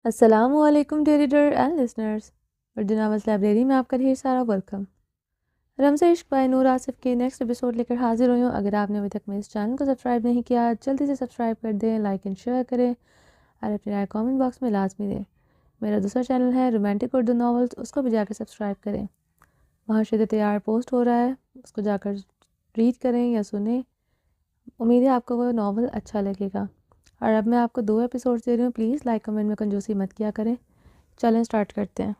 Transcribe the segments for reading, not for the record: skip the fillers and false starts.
السلام علیکم dear reader and listeners, Urdu novels library میں آپ کا ڈھیر سارا ویلکم۔ رمز عشق بائی نور آصف کے نیکسٹ ایپیسوڈ لے کر حاضر ہوئی ہوں۔ اگر آپ نے ابھی تک میرے اس چینل کو سبسکرائب نہیں کیا، جلدی سے سبسکرائب کر دیں، لائک اینڈ شیئر کریں اور اپنی رائے کامنٹ باکس میں لازمی دیں۔ میرا دوسرا چینل ہے رومانٹک اردو ناولز، اس کو بھی جا کے سبسکرائب کریں۔ وہاں شدت تیار پوسٹ ہو رہا ہے، اس کو جا کر ریڈ کریں یا سنیں۔ امید ہے آپ کو وہ ناول اچھا لگے گا۔ اور اب میں آپ کو 2 ایپیسوڈز دے رہی ہوں، پلیز لائک کمنٹ میں کنجوسی مت کیا کریں۔ چلیں سٹارٹ کرتے ہیں۔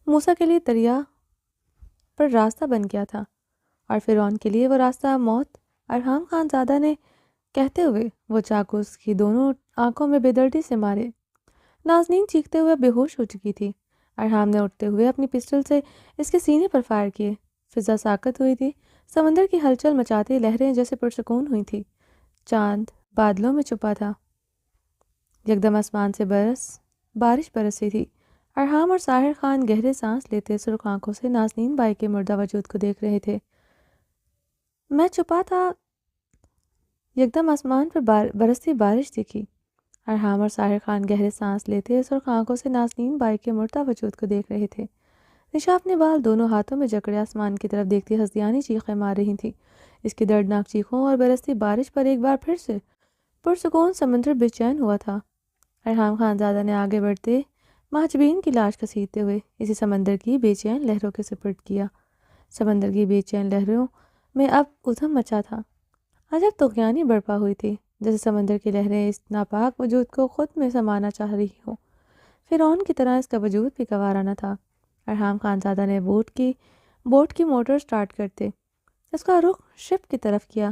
موسیٰ کے لیے دریا پر راستہ بن گیا تھا اور فرعون کے لیے وہ راستہ موت۔ ارحام خان زادہ نے کہتے ہوئے وہ چاقو اس کی دونوں آنکھوں میں بے دردی سے مارے۔ نازنین چیختے ہوئے بے ہوش ہو چکی تھی۔ ارحام نے اٹھتے ہوئے اپنی پسٹل سے اس کے سینے پر فائر کیے۔ فضا ساکت ہوئی تھی، سمندر کی ہلچل مچاتی لہریں جیسے پرسکون ہوئی تھی۔ چاند بادلوں میں چھپا تھا۔ یکدم آسمان سے بارش برسی تھی۔ ارحام اور ساحر خان گہرے سانس لیتے سرخ آنکھوں سے نازنین بائی کے مردہ وجود کو دیکھ رہے تھے۔ میں چھپا تھا، یکدم آسمان پر برستی بارش دکھی۔ ارحام اور ساحر خان گہرے سانس لیتے سرخ آنکھوں سے نازنین بائی کے مردہ وجود کو دیکھ رہے تھے۔ نشا اپنے بال دونوں ہاتھوں میں جکڑے آسمان کی طرف دیکھتی ہسدیانی چیخیں مار رہی تھی۔ اس کی دردناک چیخوں اور برستی بارش پر ایک بار پھر سے پرسکون سمندر بے چین ہوا تھا۔ ارحام خان زادہ نے آگے بڑھتے مہاجبین کی لاش گھسیٹتے ہوئے اسی سمندر کی بے چین لہروں کے سپرد کیا۔ سمندر کی بے چین لہروں میں اب ادھم مچا تھا۔ عجب طغیانی برپا ہوئی تھی، جیسے سمندر کی لہریں اس ناپاک وجود کو خود میں سمانا چاہ رہی ہوں۔ فرعون کی طرح اس کا وجود بھی گوارا نہ تھا۔ ارحام خان زادہ نے بوٹ کی موٹر سٹارٹ کرتے اس کا رخ شپ کی طرف کیا۔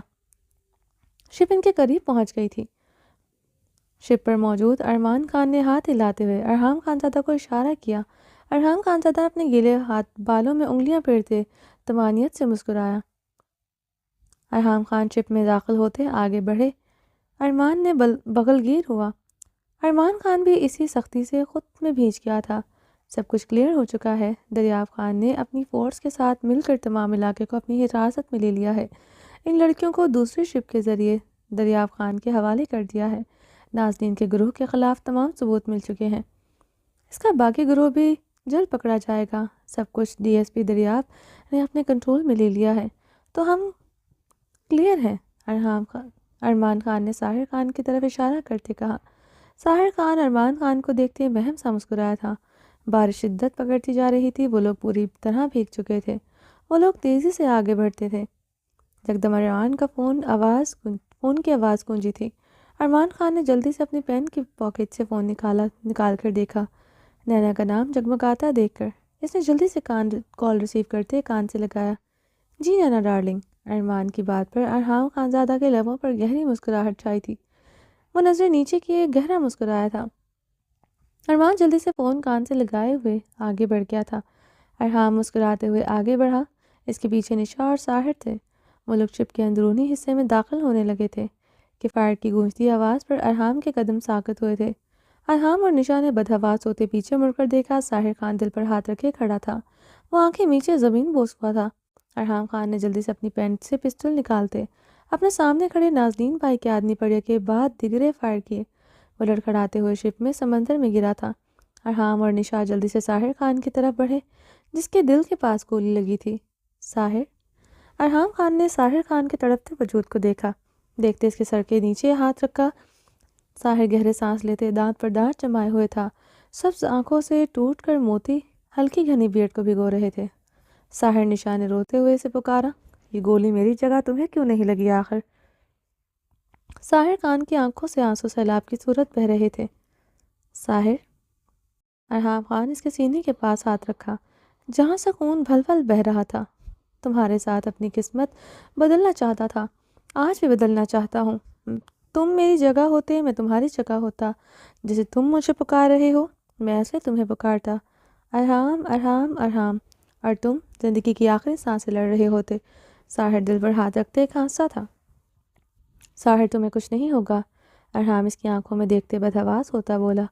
شپ ان کے قریب پہنچ گئی تھی۔ شپ پر موجود ارمان خان نے ہاتھ ہلاتے ہوئے ارحام خان زادہ کو اشارہ کیا۔ ارحام خان زادہ اپنے گیلے بالوں میں انگلیاں پھیرتے طمانینت سے مسکرایا۔ ارحام خان شپ میں داخل ہوتے آگے بڑھے۔ ارمان نے بغل گیر ہوا۔ ارمان خان بھی اسی سختی سے خود میں بھیج گیا تھا۔ سب کچھ کلیئر ہو چکا ہے۔ دریافت خان نے اپنی فورس کے ساتھ مل کر تمام علاقے کو اپنی حراست میں لے لیا ہے۔ ان لڑکیوں کو دوسری شپ کے ذریعے دریافت خان کے حوالے کر دیا ہے۔ نازنین کے گروہ کے خلاف تمام ثبوت مل چکے ہیں۔ اس کا باقی گروہ بھی جلد پکڑا جائے گا۔ سب کچھ ڈی ایس پی دریافت نے اپنے کنٹرول میں لے لیا ہے، تو ہم کلیئر ہیں۔ ارمان خان نے ساحر خان کی طرف اشارہ کرتے کہا۔ ساحر خان ارمان خان کو دیکھتے بہم سا مسکرایا تھا۔ بارش شدت پکڑتی جا رہی تھی، وہ لوگ پوری طرح بھیگ چکے تھے۔ وہ لوگ تیزی سے آگے بڑھتے تھے۔ یکدم ارمان کا فون کی آواز گونجی تھی۔ ارمان خان نے جلدی سے اپنی پین کی پاکٹ سے فون نکال کر دیکھا۔ نینا کا نام جگمگاتا دیکھ کر اس نے جلدی سے کال ریسیو کرتے کان سے لگایا۔ جی نینا ڈارلنگ۔ ارمان کی بات پر ارحام خان زادہ کے لبوں پر گہری مسکراہٹ چھائی تھی۔ وہ نظریں نیچے کیے گہرا مسکرایا تھا۔ ارمان جلدی سے فون کان سے لگائے ہوئے آگے بڑھ گیا تھا۔ ارحام مسکراتے ہوئے آگے بڑھا۔ اس کے پیچھے نشا اور ساحر تھے۔ وہ لوگ شپ کے اندرونی حصے میں داخل ہونے لگے تھے کہ فائر کی گونجتی آواز پر ارحام کے قدم ساکت ہوئے تھے۔ ارحام اور نشا نے بدحواس ہوتے پیچھے مڑ کر دیکھا۔ ساحر خان دل پر ہاتھ رکھے کھڑا تھا، وہ آنکھیں نیچے زمین بوس ہوا تھا۔ ارحام خان نے جلدی سے اپنی پینٹ سے پسٹل نکالتے اپنے سامنے کھڑے نازنین بھائی کے آدمی پر کے بعد دیگرے فائر کیے۔ وہ لڑکھڑاتے ہوئے شپ میں سمندر میں گرا تھا۔ ارحام اور نشا جلدی سے ساحر خان کی طرف بڑھے، جس کے دل کے پاس گولی لگی تھی۔ ساحر ارحام خان نے ساحر خان کے تڑپتے وجود کو دیکھا۔ دیکھتے اس کے سر کے نیچے ہاتھ رکھا۔ ساحر گہرے سانس لیتے دانت پر دانت جمائے ہوئے تھا۔ سبز آنکھوں سے ٹوٹ کر موتی ہلکی گھنی بیئرڈ کو بھگو رہے تھے۔ ساحر نشا نے روتے ہوئے اسے پکارا، یہ گولی میری جگہ تمہیں کیوں نہیں لگی آخر؟ ساحر خان کی آنکھوں سے آنسو سیلاب کی صورت بہہ رہے تھے۔ ساحر ارحام خان اس کے سینے کے پاس ہاتھ رکھا جہاں سے خون بھل بھل بہہ رہا تھا۔ تمہارے ساتھ اپنی قسمت بدلنا چاہتا تھا، آج بھی بدلنا چاہتا ہوں۔ تم میری جگہ ہوتے میں تمہاری جگہ ہوتا۔ جسے تم مجھے پکار رہے ہو میں ایسے تمہیں پکارتا، ارحام ارحام ارحام، اور تم زندگی کی آخری سانسیں لڑ رہے ہوتے۔ ساحر دل پر ہاتھ رکھتے ایک ہنسا تھا۔ ساحر تمہیں کچھ نہیں ہوگا، ارحام اس کی آنکھوں میں دیکھتے بدحواس ہوتا بولا۔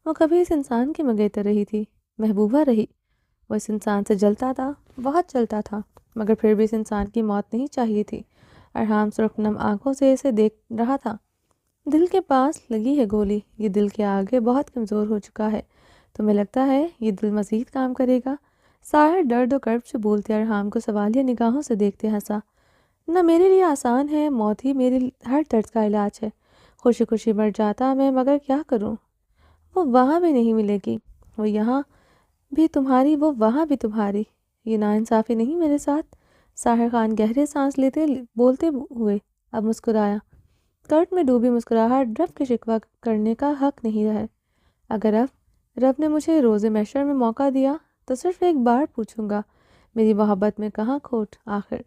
وہ کبھی اس انسان کی منگیتر رہی تھی، محبوبہ رہی۔ وہ اس انسان سے جلتا تھا، بہت جلتا تھا، مگر پھر بھی اس انسان کی موت نہیں چاہیے تھی۔ ارحام سرخ نم آنکھوں سے اسے دیکھ رہا تھا۔ دل کے پاس لگی ہے گولی، یہ دل کے آگے بہت کمزور ہو چکا ہے، تمہیں لگتا ہے یہ دل مزید کام کرے گا؟ ساحر درد و کرب سے بولتے ارحام کو سوالیہ نگاہوں سے دیکھتے ہنسا۔ نہ میرے لیے آسان ہے، موت ہی میرے ہر درد کا علاج ہے، خوشی خوشی مر جاتا میں، مگر کیا کروں؟ وہ وہاں بھی نہیں ملے گی، وہ یہاں بھی تمہاری، وہ وہاں بھی تمہاری، یہ ناانصافی نہیں میرے ساتھ؟ ساحر خان گہرے سانس لیتے بولتے ہوئے اب مسکرایا۔ کرٹ میں ڈوبی مسکراہٹ رب کے شکوہ کرنے کا حق نہیں ہے۔ اگر اب رب نے مجھے روز محشر میں موقع دیا تو صرف ایک بار پوچھوں گا، میری محبت میں کہاں کھوٹ آخر؟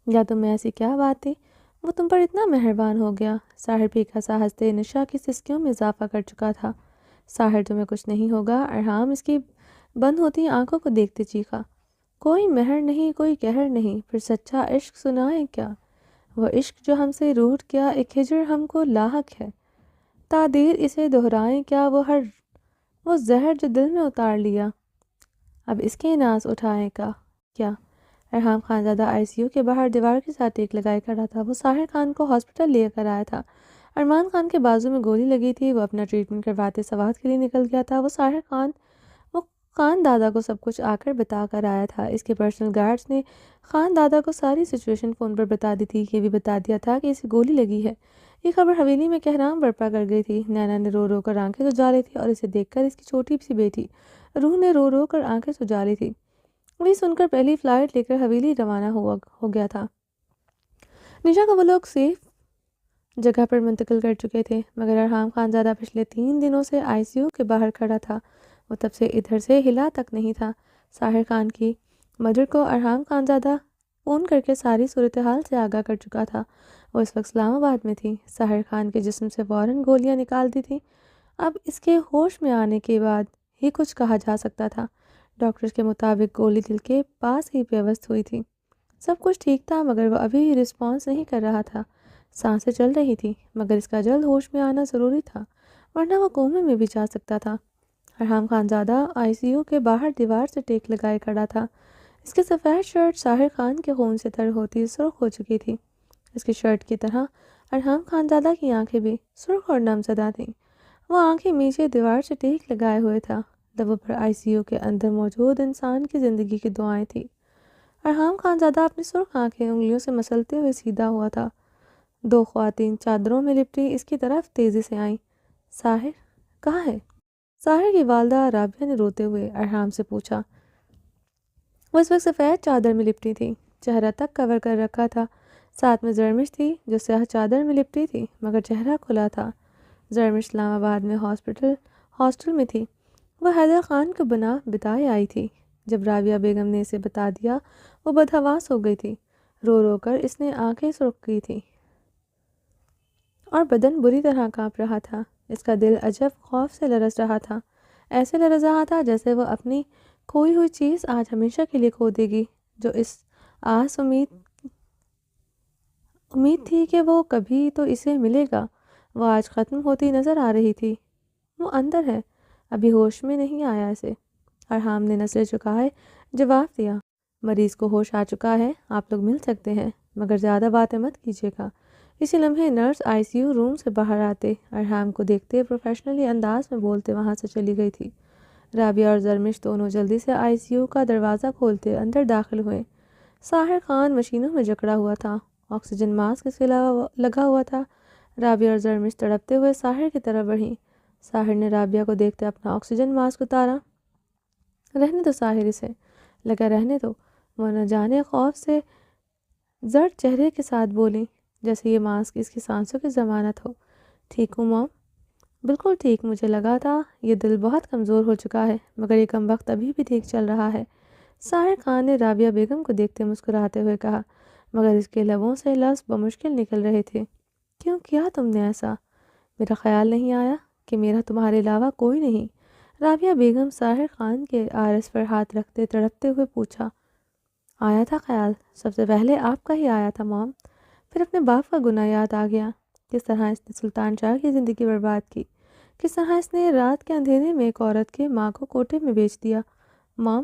یا تم میں ایسی کیا بات تھی وہ تم پر اتنا مہربان ہو گیا؟ ساحر پھیکا سا ہنستے نشا کی سسکیوں میں اضافہ کر چکا تھا۔ ساحر تمہیں کچھ نہیں ہوگا؟ ارحام اس کی بند ہوتی آنکھوں کو دیکھتے چیخا۔ کوئی مہر نہیں، کوئی قہر نہیں، پھر سچا عشق سنائیں کیا؟ وہ عشق جو ہم سے روٹھ گیا، ایک ہجر ہم کو لاحق ہے، تعدیر اسے دہرائیں کیا؟ وہ زہر جو دل میں اتار لیا، اب اس کے ناز اٹھائیں کا کیا؟ ارحام خانزادہ آئی سی یو کے باہر دیوار کے ساتھ ٹیک لگائے کھڑا تھا۔ وہ ساحر خان کو ہاسپٹل لے کر آیا تھا۔ ارمان خان کے بازو میں گولی لگی تھی، وہ اپنا ٹریٹمنٹ کرواتے سوات کے لیے نکل گیا تھا۔ وہ خان دادا کو سب کچھ آ کر بتا کر آیا تھا۔ اس کے پرسنل گارڈز نے خان دادا کو ساری سچویشن فون پر بتا دی تھی، یہ بھی بتا دیا تھا کہ اسے گولی لگی ہے۔ یہ خبر حویلی میں کہرام برپا کر گئی تھی۔ نینا نے رو رو کر آنکھیں سجا تھی اور اسے دیکھ کر اس کی چھوٹی سی بیٹی روح نے رو رو کر آنکھیں سجا لی تھی۔ وہی سن کر پہلی فلائٹ لے کر حویلی روانہ ہو گیا تھا۔ نشا کو وہ لوگ سیف جگہ پر منتقل کر چکے تھے، مگر ارحام خانزادہ پچھلے 3 دنوں سے آئی سی یو کے باہر کھڑا تھا۔ وہ تب سے ادھر سے ہلا تک نہیں تھا۔ ساحر خان کی مدر کو ارحام خانزادہ فون کر کے ساری صورتحال سے آگاہ کر چکا تھا۔ وہ اس وقت اسلام آباد میں تھی۔ ساحر خان کے جسم سے فوراً گولیاں نکال دی تھیں۔ اب اس کے ہوش میں آنے کے بعد ہی کچھ کہا جا سکتا تھا۔ ڈاکٹرز کے مطابق گولی دل کے پاس ہی پیوست ہوئی تھی۔ سب کچھ ٹھیک تھا، مگر وہ ابھی رسپانس نہیں کر رہا تھا۔ سانسیں چل رہی تھی، مگر اس کا جلد ہوش میں آنا ضروری تھا، ورنہ وہ کومے میں بھی جا سکتا تھا۔ ارحام خانزادہ آئی سی یو کے باہر دیوار سے ٹیک لگائے کھڑا تھا۔ اس کی سفید شرٹ ساحر خان کے خون سے تر ہوتی سرخ ہو چکی تھی۔ اس کی شرٹ کی طرح ارحام خانزادہ کی آنکھیں بھی سرخ اور نم زدہ تھیں۔ وہ آنکھیں میچے دیوار سے ٹیک لگائے ہوئے تھا۔ لبوں پر آئی سی یو کے اندر موجود انسان کی زندگی کی دعائیں تھیں۔ ارحام خانزادہ اپنی سرخ آنکھیں انگلیوں سے مسلتے ہوئے سیدھا ہوا تھا۔ 2 خواتین چادروں میں لپٹی اس کی طرف تیزی سے آئیں۔ ساحر کہاں ہے؟ ساحر کی والدہ رابعہ نے روتے ہوئے ارحام سے پوچھا۔ وہ اس وقت سفید چادر میں لپٹی تھی، چہرہ تک کور کر رکھا تھا۔ ساتھ میں زرمش تھی جو سیاہ چادر میں لپٹی تھی، مگر چہرہ کھلا تھا۔ زرمش اسلام آباد میں ہاسٹل میں تھی۔ وہ حیدر خان کو بتائے آئی تھی۔ جب رابعہ بیگم نے اسے بتا دیا، وہ بدحواس ہو گئی تھی۔ رو رو کر اس نے آنکھیں سرخ کی تھی اور بدن بری طرح کانپ رہا تھا۔ اس کا دل عجب خوف سے لرز رہا تھا، ایسے لرز رہا تھا جیسے وہ اپنی کھوئی ہوئی چیز آج ہمیشہ کے لیے کھو دے گی، جو اس آس امید تھی کہ وہ کبھی تو اسے ملے گا، وہ آج ختم ہوتی نظر آ رہی تھی۔ وہ اندر ہے، ابھی ہوش میں نہیں آیا اسے۔ ارحام نے نظریں چکائے جواب دیا۔ مریض کو ہوش آ چکا ہے، آپ لوگ مل سکتے ہیں، مگر زیادہ باتیں مت کیجیے گا۔ اسی لمحے نرس آئی سی یو روم سے باہر آتے ارحام کو دیکھتے پروفیشنلی انداز میں بولتے وہاں سے چلی گئی تھی۔ رابعہ اور زرمش دونوں جلدی سے آئی سی یو کا دروازہ کھولتے اندر داخل ہوئے۔ ساحر خان مشینوں میں جکڑا ہوا تھا، آکسیجن ماسک اس کے لگا ہوا تھا۔ رابعہ اور زرمش تڑپتے ہوئے ساحر کی طرف بڑھیں۔ ساحر نے رابعہ کو دیکھتے اپنا آکسیجن ماسک اتارا۔ رہنے دو ساحر، اسے لگا رہنے دو۔ وہ نہ جانے خوف سے زرد چہرے کے ساتھ بولیں، جیسے یہ ماسک اس کی سانسوں کی ضمانت ہو۔ ٹھیک ہوں موم، بالکل ٹھیک، مجھے لگا تھا یہ دل بہت کمزور ہو چکا ہے، مگر یہ کم وقت ابھی بھی ٹھیک چل رہا ہے۔ ساحر خان نے رابعہ بیگم کو دیکھتے مسکراتے ہوئے کہا، مگر اس کے لبوں سے لفظ بمشکل نکل رہے تھے۔ کیوں کیا تم نے ایسا؟ میرا خیال نہیں آیا کہ میرا تمہارے علاوہ کوئی نہیں؟ رابعہ بیگم ساحر خان کے آرس پر ہاتھ رکھتے تڑپتے ہوئے پوچھا۔ آیا تھا خیال، سب سے پہلے آپ کا ہی آیا تھا موم، پھر اپنے باپ کا گناہ یاد آ گیا، کس طرح اس نے سلطان شاہ کی زندگی برباد کی، کس طرح اس نے رات کے اندھیرے میں ایک عورت کے ماں کو کوٹے میں بیچ دیا۔ موم،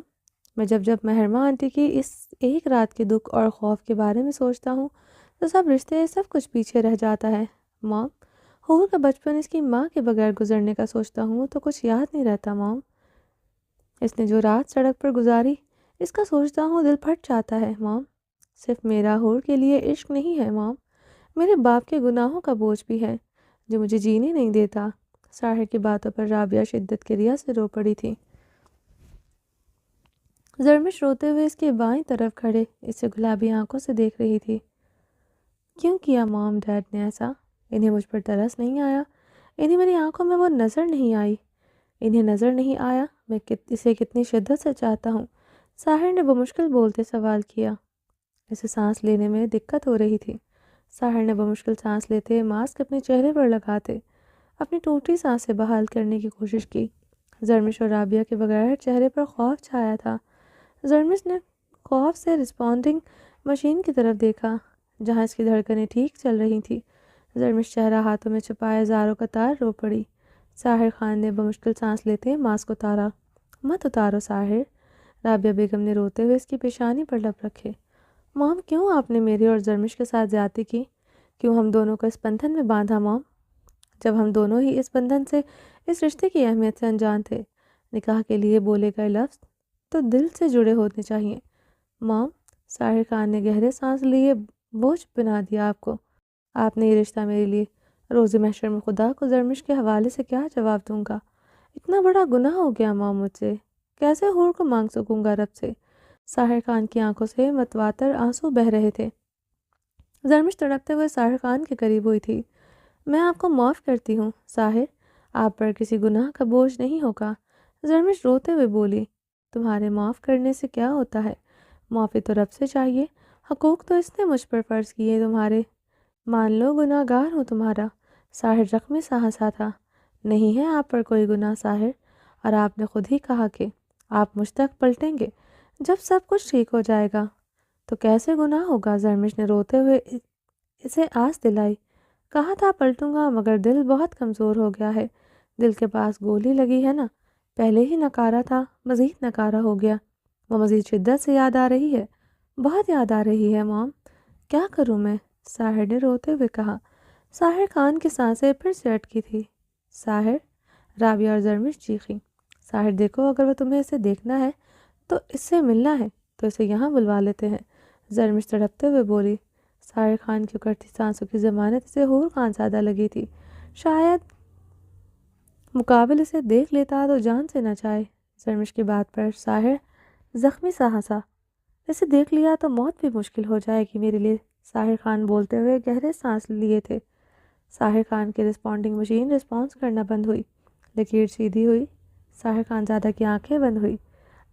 میں جب مہرماں آنٹی کی اس ایک رات کے دکھ اور خوف کے بارے میں سوچتا ہوں تو سب رشتے سب کچھ پیچھے رہ جاتا ہے۔ مام، حور کا بچپن اس کی ماں کے بغیر گزرنے کا سوچتا ہوں تو کچھ یاد نہیں رہتا مام۔ اس نے جو رات سڑک پر گزاری اس کا سوچتا ہوں دل پھٹ جاتا ہے مام۔ صرف میرا حور کے لیے عشق نہیں ہے مام، میرے باپ کے گناہوں کا بوجھ بھی ہے جو مجھے جینے نہیں دیتا۔ ساحر کی باتوں پر رابعہ شدت کے ریا سے رو پڑی تھی۔ زرمش روتے ہوئے اس کے بائیں طرف کھڑے اسے گلابی آنکھوں سے دیکھ رہی تھی۔ کیوں کیا مام ڈیڈ نے ایسا؟ انہیں مجھ پر ترس نہیں آیا؟ انہیں میری آنکھوں میں وہ نظر نہیں آئی؟ انہیں نظر نہیں آیا میں اسے کتنی شدت سے چاہتا ہوں؟ ساحر نے بمشکل بولتے سوال کیا۔ اسے سانس لینے میں دقت ہو رہی تھی۔ ساحر نے بمشکل سانس لیتے ماسک اپنے چہرے پر لگاتے اپنی ٹوٹی سانسیں بحال کرنے کی کوشش کی۔ زرمش اور رابعہ کے بغیر چہرے پر خوف چھایا تھا۔ زرمش نے خوف سے رسپونڈنگ مشین کی طرف دیکھا جہاں اس کی دھڑکنیں ٹھیک چل رہی تھیں۔ زرمش چہرہ ہاتھوں میں چھپائے زاروں قطار رو پڑی۔ ساحر خان نے بمشکل سانس لیتے ماسک اتارا۔ مت اتارو ساحر، رابعہ بیگم نے روتے ہوئے اس کی پیشانی پر لب رکھے۔ مام کیوں آپ نے میرے اور زرمش کے ساتھ زیادتی کی؟ کیوں ہم دونوں کو اس بندھن میں باندھا مام؟ جب ہم دونوں ہی اس بندھن سے، اس رشتے کی اہمیت سے انجان تھے۔ نکاح کے لیے بولے گئے لفظ تو دل سے جڑے ہونے چاہیے مام۔ ساحر خان نے گہرے سانس لیے بوجھ بنا دیا آپ کو۔ آپ نے یہ رشتہ میرے لیے، روز محشر میں خدا کو زرمش کے حوالے سے کیا جواب دوں گا؟ اتنا بڑا گناہ ہو گیا مام مجھ سے، کیسے حور کو مانگ سکوں گا رب سے؟ ساحر خان کی آنکھوں سے متواتر آنسو بہہ رہے تھے۔ زرمش تڑپتے ہوئے ساحر خان کے قریب ہوئی تھی۔ میں آپ کو معاف کرتی ہوں ساحر، آپ پر کسی گناہ کا بوجھ نہیں ہوگا۔ زرمش روتے ہوئے بولی، تمہارے معاف کرنے سے کیا ہوتا ہے؟ معافی تو رب سے چاہیے، حقوق تو اس نے مجھ پر فرض کیے تمہارے۔ مان لو گناہ گار ہوں تمہارا۔ ساحر زخمی سا ہنسا تھا۔ نہیں ہے آپ پر کوئی گناہ ساحر، اور آپ نے خود ہی کہا کہ آپ مجھ تک پلٹیں گے جب سب کچھ ٹھیک ہو جائے گا، تو کیسے گناہ ہوگا؟ زرمش نے روتے ہوئے اسے آس دلائی۔ کہا تھا پلٹوں گا، مگر دل بہت کمزور ہو گیا ہے۔ دل کے پاس گولی لگی ہے نا، پہلے ہی نکارا تھا، مزید نکارا ہو گیا۔ وہ مزید شدت سے یاد آ رہی ہے، بہت یاد آ رہی ہے مام۔ کیا کروں میں؟ ساحر نے روتے ہوئے کہا۔ ساحر خان کی سانسیں پھر سے اٹکی تھی۔ ساحر، رابعہ اور زرمش چیخیں۔ ساحر دیکھو، اگر وہ تمہیں اسے دیکھنا ہے تو اس سے ملنا ہے تو اسے یہاں بلوا لیتے ہیں۔ زرمش تڑپتے ہوئے بولی۔ ساحر خان کی اکڑتی سانسوں کی ضمانت اسے حور خان زیادہ لگی تھی۔ شاید مقابل اسے دیکھ لیتا تو جان سے نہ جائے۔ زرمش کی بات پر ساحر زخمی سا ہنسا۔ اسے دیکھ لیا تو موت بھی مشکل ہو جائے گی میرے لیے، ساحر خان بولتے ہوئے گہرے سانس لیے تھے۔ ساحر خان کی رسپونڈنگ مشین رسپانس کرنا بند ہوئی۔ لکیر سیدھی ہوئی۔ ساحر خان زادہ کی آنکھیں بند ہوئی۔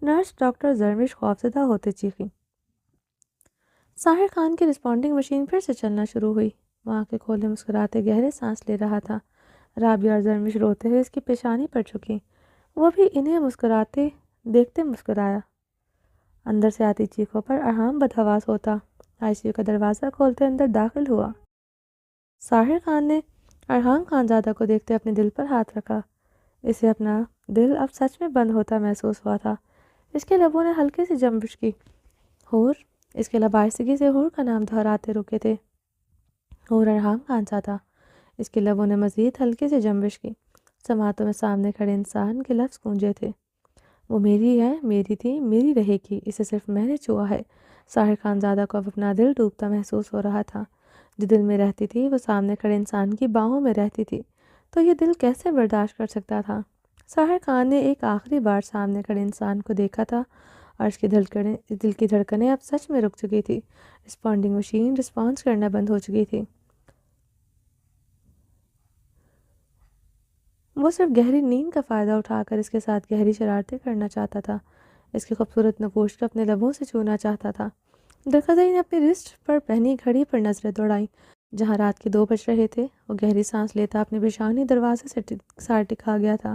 نرس ڈاکٹر زرمش خوفزدہ ہوتے چیخیں۔ ساحر خان کی رسپونڈنگ مشین پھر سے چلنا شروع ہوئی۔ وہ آنکھیں کھولے مسکراتے گہرے سانس لے رہا تھا۔ رابعہ اور زرمش روتے ہوئے اس کی پیشانی پر جھکیں۔ وہ بھی انہیں مسکراتے دیکھتے مسکرایا۔ اندر سے آتی چیخوں پر ارحام بدحواس ہوتا آئی سی یو کا دروازہ کھولتے اندر داخل ہوا۔ ساحر خان نے ارحام خان زادہ کو دیکھتے اپنے دل پر ہاتھ رکھا۔ اسے اپنا دل اب سچ میں بند ہوتا محسوس ہوا تھا۔ اس کے لبوں نے ہلکی سی جنبش کی۔ حور، اس کے لب آہستگی سے حور کا نام دہراتے رکے تھے۔ حور ارحام خان زادہ۔ اس کے لبوں نے مزید ہلکی سی جنبش کی۔ سماعتوں میں سامنے کھڑے انسان کے لفظ گونجے تھے۔ وہ میری ہے، میری تھی، میری رہے گی، اسے صرف میں نے چھوا ہے۔ ساحر خان زادہ کو اب اپنا دل ڈوبتا محسوس ہو رہا تھا۔ جو دل میں رہتی تھی وہ سامنے کھڑے انسان کی باہوں میں رہتی تھی، تو یہ دل کیسے برداشت کر سکتا تھا؟ ساحر خان نے ایک آخری بار سامنے کھڑے انسان کو دیکھا تھا اور اس کی دل کی دھڑکنیں اب سچ میں رک چکی تھی۔ رسپونڈنگ مشین رسپانس کرنا بند ہو چکی تھی۔ وہ صرف گہری نیند کا فائدہ اٹھا کر اس کے ساتھ گہری شرارتیں کرنا چاہتا تھا، اس کی خوبصورت نگوش کو اپنے لبوں سے چھونا چاہتا تھا۔ درخزئی نے اپنی رسٹ پر پہنی گھڑی پر نظریں دوڑائیں جہاں رات کے 2 بج رہے تھے۔ وہ گہری سانس لیتا اپنی پیشانی دروازے سے سار ٹکا گیا تھا۔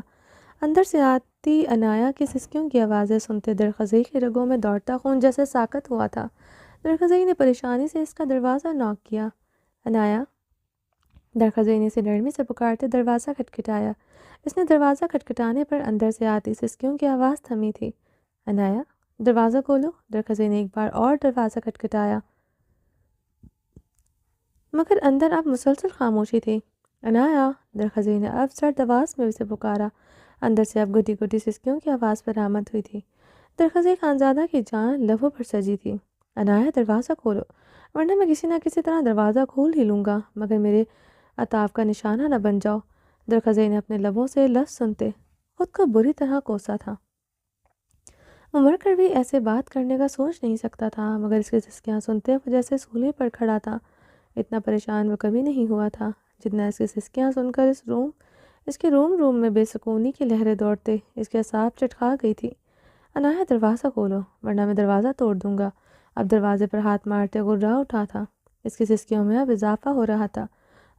اندر سے آتی عنایا کی سسکیوں کی آوازیں سنتے درخزئی کی رگوں میں دوڑتا خون جیسے ساکت ہوا تھا۔ درخزئی نے پریشانی سے اس کا دروازہ نوک کیا۔ عنایا! درخزئی نے اسے نرمی سے پکارتے دروازہ کھٹکھٹایا۔ اس نے دروازہ کھٹکھٹانے پر اندر سے آتی سسکیوں کی آواز تھمی تھی۔ عنایا، دروازہ کھولو۔ درخزئی نے ایک بار اور دروازہ کھٹکھٹایا۔ مگر اندر اب مسلسل خاموشی تھی۔ انایا، درخزی نے اب سرد آواز میں اسے پکارا۔ اندر سے اب گھٹی گھٹی سسکیوں کی آواز برآمد ہوئی تھی۔ درخزی خانزادہ کی جان لبوں پر سجی تھی۔ انایا، دروازہ کھولو، ورنہ میں کسی نہ کسی طرح دروازہ کھول ہی لوں گا، مگر میرے عطاف کا نشانہ نہ بن جاؤ۔ درخزی نے اپنے لبوں سے لفظ سنتے خود کو بری طرح کوسا تھا۔ وہ مر کر بھی ایسے بات کرنے کا سوچ نہیں سکتا تھا، مگر اس کی سسکیاں سنتے وہ جیسے سولی پر کھڑا تھا۔ اتنا پریشان وہ کبھی نہیں ہوا تھا جتنا اس کی سسکیاں سن کر اس کے روم روم میں بے سکونی کی لہریں دوڑتے اس کے اعصاب چٹکا گئی تھی۔ انایا، دروازہ کھولو، ورنہ میں دروازہ توڑ دوں گا۔ اب دروازے پر ہاتھ مارتے گررا اٹھا تھا۔ اس کی سسکیوں میں اب اضافہ ہو رہا تھا۔